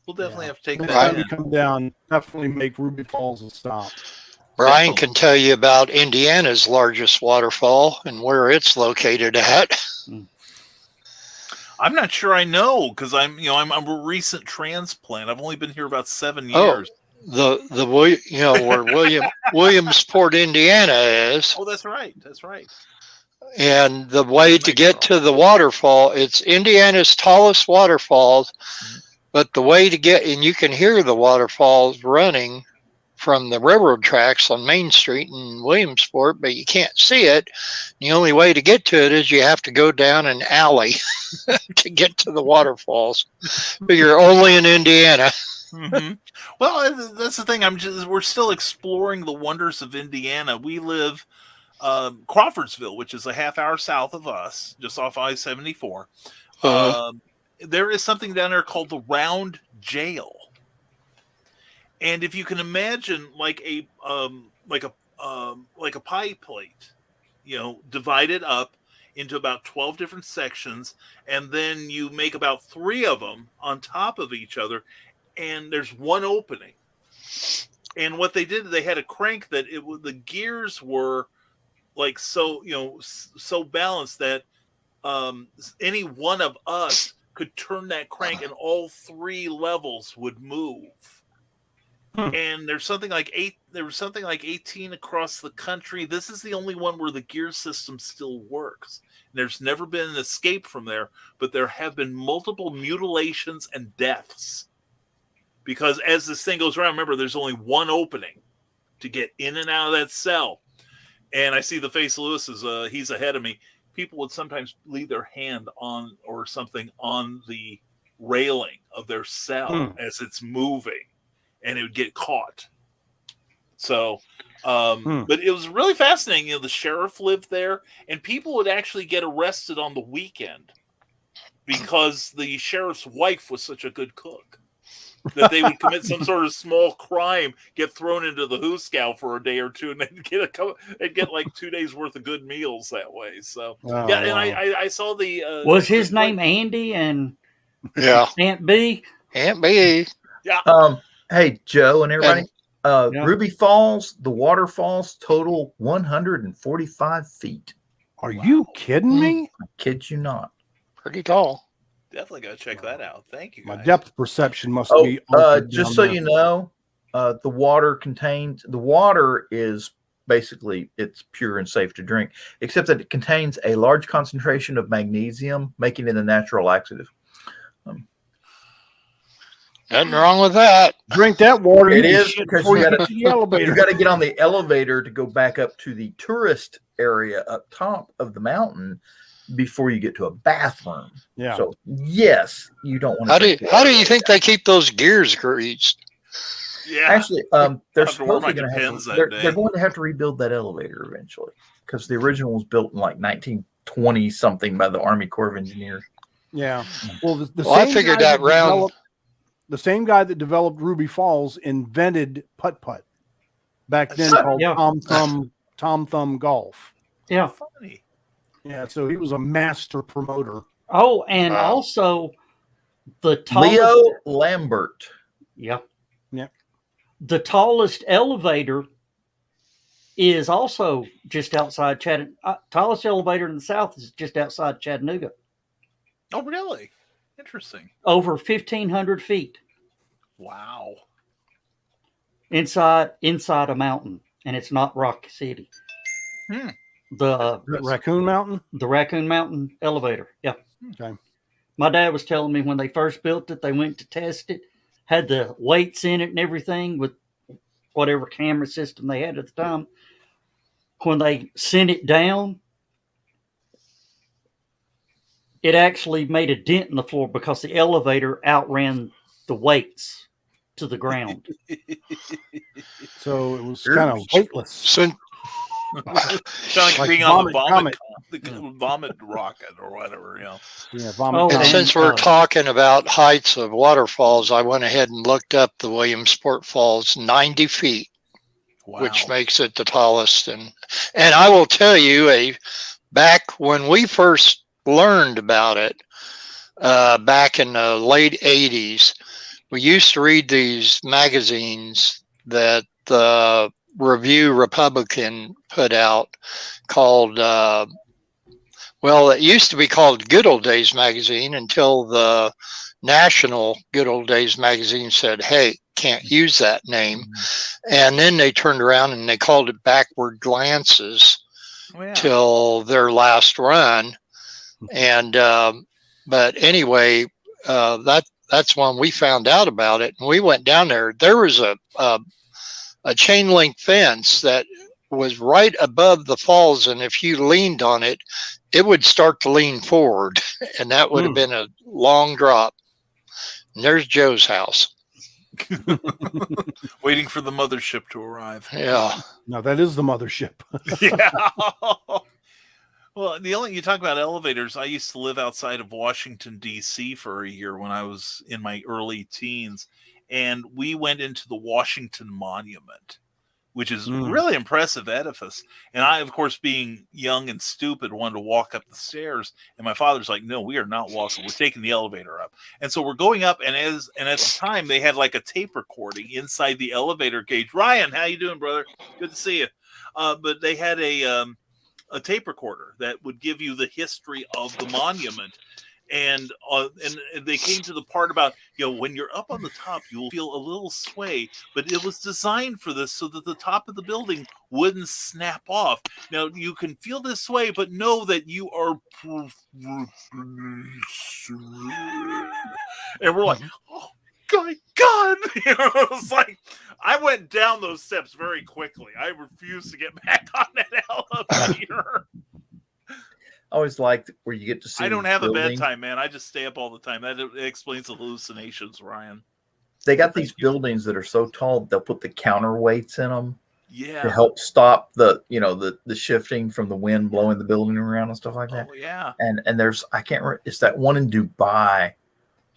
We'll definitely have to take Next that time you in. come down, definitely make Ruby Falls a stop. Brian can tell you about Indiana's largest waterfall and where it's located at. I'm not sure I know because I'm a recent transplant. I've only been here about 7 years. Where Williamsport, Indiana is. Oh, that's right. That's right. And the way to get to the waterfall, it's Indiana's tallest waterfall, but the way to get, and you can hear the waterfalls running from the railroad tracks on Main Street in Williamsport, but you can't see it. The only way to get to it is you have to go down an alley to get to the waterfalls. But you're only in Indiana. Well, that's the thing. We're still exploring the wonders of Indiana. We live Crawfordsville, which is a half hour south of us, just off I-74. There is something down there called the Round Jail. And if you can imagine like a pie plate, divided up into about 12 different sections, and then you make about 3 of them on top of each other, and there's one opening. And what they did, they had a crank that the gears were like so balanced that any one of us could turn that crank and all 3 levels would move. And there's something like 18 across the country. This is the only one where the gear system still works. There's never been an escape from there, but there have been multiple mutilations and deaths. Because as this thing goes around, remember, there's only one opening to get in and out of that cell. And I see the face of Lewis he's ahead of me. People would sometimes leave their hand on or something on the railing of their cell as it's moving, and it would get caught. So, but it was really fascinating. The sheriff lived there, and people would actually get arrested on the weekend because the sheriff's wife was such a good cook that they would commit some sort of small crime, get thrown into the hoosegow for a day or two, and then get like 2 days worth of good meals that way. So and I saw the was his name Andy and Yeah. Aunt B? Aunt B. Yeah. Hey, Joe and everybody. Yeah. Ruby Falls, the waterfalls total 145 feet. Are you kidding me? I kid you not. Pretty tall. Definitely got to check that out. Thank you, guys. My depth perception must be. Just so you know, the water is basically, it's pure and safe to drink, except that it contains a large concentration of magnesium, making it a natural laxative. Nothing wrong with that. Drink that water. It you is shit because before you you gotta- get to the elevator. You got to get on the elevator to go back up to the tourist area up top of the mountain before you get to a bathroom. Yeah. So yes, you don't want to. How do you think they keep those gears greased? Yeah. Actually, they're have to wear my supposedly going to Depends have. that day. They're going to have to rebuild that elevator eventually because the original was built in like 1920 something by the Army Corps of Engineers. Yeah. Well, I figured that round. The same guy that developed Ruby Falls invented putt-putt back then, called Tom Thumb Golf. Yeah. Funny. Yeah, so he was a master promoter. Oh, and also the tallest. Leo Lambert. Yeah. Yeah. The tallest elevator is also just outside Chattanooga. Tallest elevator in the South is just outside Chattanooga. Oh, really? Interesting. Over 1,500 feet Wow. inside a mountain, and it's not Rock City. The Raccoon Mountain? The Raccoon Mountain elevator. Yeah. Okay. My dad was telling me when they first built it, they went to test it, had the weights in it and everything with whatever camera system they had at the time. When they sent it down, it actually made a dent in the floor because the elevator outran the weights to the ground. So it was kind of weightless. Sound like being on the vomit rocket or whatever, you know. Yeah, vomit. And since we're talking about heights of waterfalls, I went ahead and looked up the Williamsport Falls, 90 feet, which makes it the tallest. And I will tell you, back when we first learned about it, back in the late 80s, we used to read these magazines that the Review Republican put out called, it used to be called Good Old Days Magazine until the National Good Old Days Magazine said, hey, can't use that name. And then they turned around and they called it Backward Glances till their last run. And but anyway, that's when we found out about it, and we went down there. There was a chain link fence that was right above the falls, and if you leaned on it, it would start to lean forward, and that would have been a long drop. And there's Joe's house. Waiting for the mothership to arrive. Yeah. No, that is the mothership. Yeah. Well, you talk about elevators. I used to live outside of Washington, D.C. for a year when I was in my early teens. And we went into the Washington Monument, which is a really impressive edifice. And I, of course, being young and stupid, wanted to walk up the stairs. And my father's like, no, we are not walking. We're taking the elevator up. And so we're going up. And at the time, they had like a tape recording inside the elevator cage. Ryan, how you doing, brother? Good to see you. But they had a tape recorder that would give you the history of the monument. And they came to the part about, when you're up on the top, you'll feel a little sway, but it was designed for this so that the top of the building wouldn't snap off. Now, you can feel this sway, but know that you are. And we're like, oh, my God. It's like, I went down those steps very quickly. I refused to get back on that elevator. I always liked where you get to see. I don't have a bedtime, man. I just stay up all the time. That explains hallucinations, Ryan. They got these buildings that are so tall they'll put the counterweights in them, Yeah. help stop the the shifting from the wind blowing the building around and stuff like that. Oh yeah. And there's I can't remember, it's that one in Dubai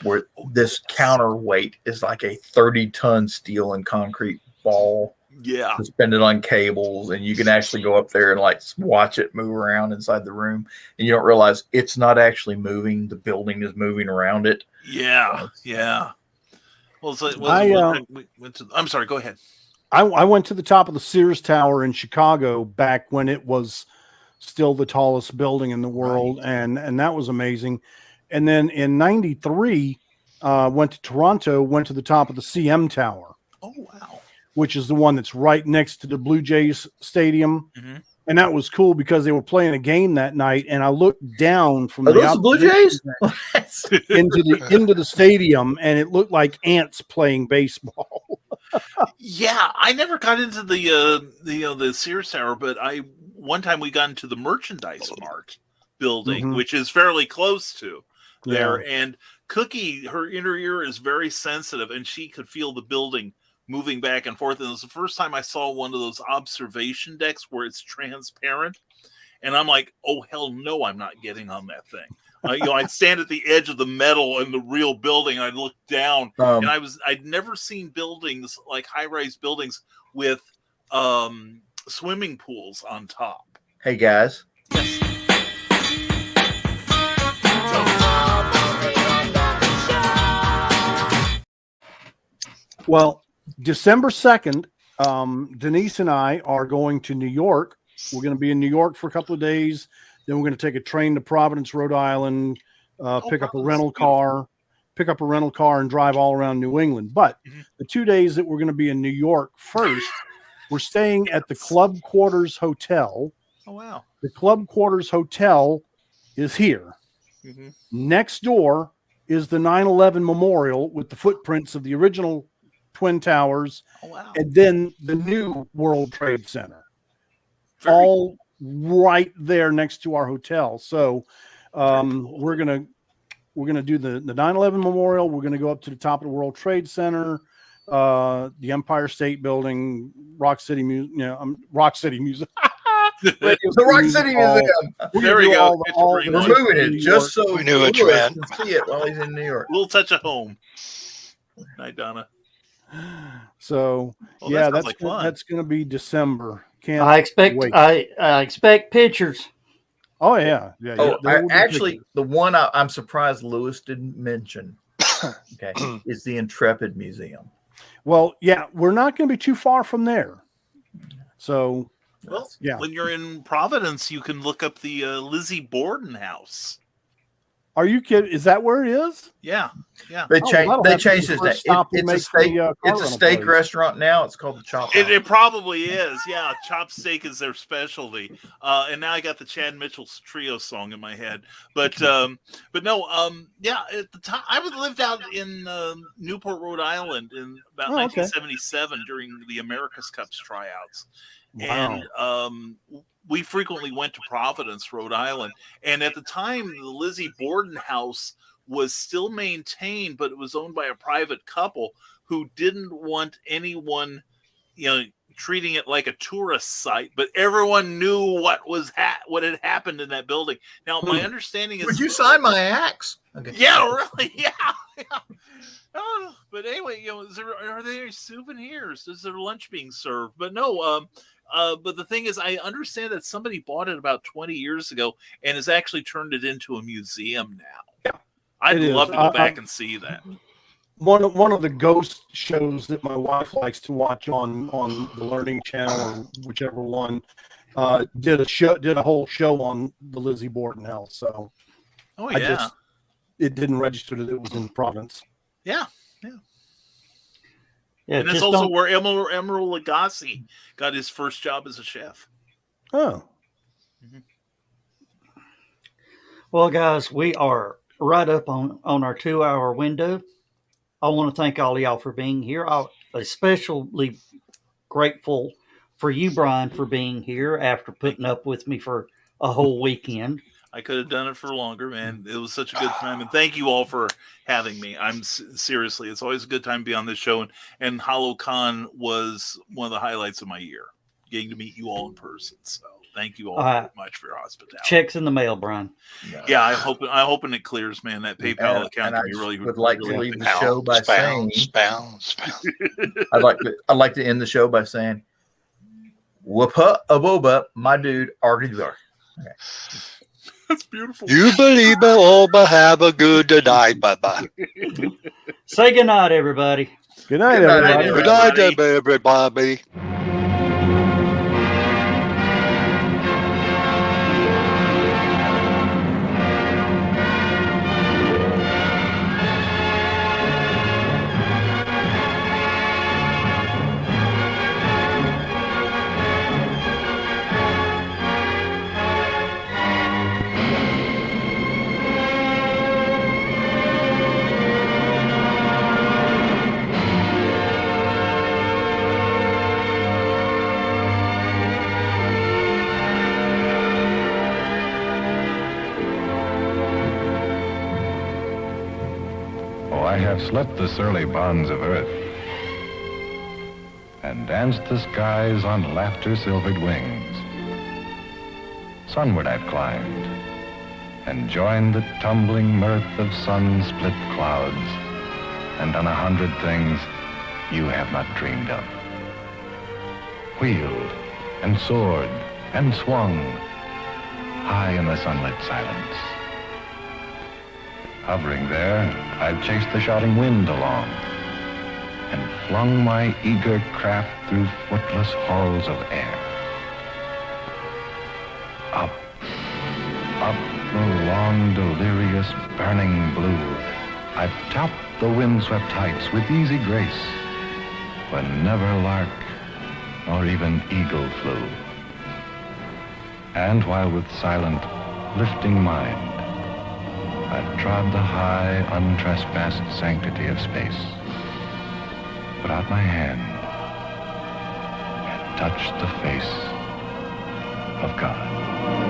where this counterweight is like a 30-ton steel and concrete ball Yeah. suspended on cables, and you can actually go up there and like watch it move around inside the room, and you don't realize it's not actually moving. The building is moving around it. Yeah. Yeah. Well, so we went to. I'm sorry. Go ahead. I went to the top of the Sears Tower in Chicago back when it was still the tallest building in the world, Right. and that was amazing. And then in '93, went to Toronto, went to the top of the CM Tower, Oh wow. which is the one that's right next to the Blue Jays stadium. Mm-hmm. And that was cool because they were playing a game that night, and I looked down from Are those the Blue Jays? into the stadium, and it looked like ants playing baseball. Yeah, I never got into the Sears Tower, but one time we got into the Merchandise Mart building, Mhm. which is fairly close to there. Yeah. And Cookie, her inner ear is very sensitive, and she could feel the building moving back and forth. And it was the first time I saw one of those observation decks where it's transparent. And I'm like, oh, hell no, I'm not getting on that thing. I'd stand at the edge of the metal in the real building. And I'd look down, and I'd never seen buildings like high-rise buildings with swimming pools on top. Hey guys, Well, December 2nd, Denise and I are going to New York. We're going to be in New York for a couple of days. Then we're going to take a train to Providence, Rhode Island, pick up a rental car, and drive all around New England. But the 2 days that we're going to be in New York first, we're staying at the Club Quarters Hotel. Oh, wow. The Club Quarters Hotel is here. Mm-hmm. Next door is the 9/11 Memorial with the footprints of the original Twin Towers. Oh, wow. And then the new World Trade Center. Very All right there next to our hotel. So cool. we're gonna do the 9/11 Memorial. We're gonna go up to the top of the World Trade Center, the Empire State Building, Rock City Museum. the Rock City Museum. There we go. We're moving it just so We knew what you Lewis meant. can see it while he's in New York. A little touch of home. Night, Donna. So Well, yeah, that sounds like fun. that's gonna be December. Can't I expect wait. I expect pictures. Oh yeah. Oh, there will be actually, pictures. the one I'm surprised Lewis didn't mention, okay, is the Intrepid Museum. Well, yeah, we're not going to be too far from there. So Well, yeah. when you're in Providence, you can look up the Lizzie Borden house. Are you kidding? Is that where it is? Yeah, yeah. They Oh, changed. that'll They have to be changed the his first name. stop we It's a make steak. from the, car It's a rental steak place. restaurant now. It's called the Chop House. It probably is. Yeah, chopped steak is their specialty. And now I got the Chad Mitchell's Trio song in my head. But no, yeah. At the time, I lived out in Newport, Rhode Island, in about 1977 during the America's Cups tryouts. Wow. And we frequently went to Providence, Rhode Island. And at the time, the Lizzie Borden house was still maintained, but it was owned by a private couple who didn't want anyone, treating it like a tourist site. But everyone knew what had happened in that building. Now, my understanding is, Would you sign my axe? Okay. yeah, really, yeah. Oh, but anyway, are there any souvenirs? Is there lunch being served? But no, but the thing is, I understand that somebody bought it about 20 years ago and has actually turned it into a museum now. Yeah, I'd it love is. to go back and see that. One of the ghost shows that my wife likes to watch on the Learning Channel or whichever one did a whole show on the Lizzie Borden house. So Oh yeah, it didn't register that it was in Providence. yeah. Yeah, And that's just also don't- where Emeril Lagasse got his first job as a chef. Oh, Well, guys, we are right up on our 2-hour window. I want to thank all of y'all for being here. I'm especially grateful for you, Brian, for being here after putting up with me for a whole weekend. I could have done it for longer, man. It was such a good time, and thank you all for having me. Seriously, it's always a good time to be on this show, and HallowCon was one of the highlights of my year. getting to meet you all in person. So thank you all All very right. much for your hospitality. Checks in the mail, Brian. Yeah, I'm hoping it clears, man. That PayPal account And I can be really. would like to really leave the big. show by saying, bounce. I'd like to end the show by saying, whoop-a boba, my dude, arguably. Okay. That's beautiful. You believe it all, but have a good night. Bye-bye. Say goodnight, everybody. Good night, Good night, everybody. Good night, everybody. Oh, I have slept the surly bonds of earth and danced the skies on laughter-silvered wings. Sunward I've climbed and joined the tumbling mirth of sun-split clouds and done 100 things you have not dreamed of. Wheeled and soared and swung high in the sunlit silence. Hovering there, I've chased the shouting wind along and flung my eager craft through footless halls of air. Up, up the long, delirious, burning blue, I've topped the windswept heights with easy grace, when never lark nor even eagle flew. And while with silent, lifting mind, I've trod the high, untrespassed sanctity of space, put out my hand and touched the face of God.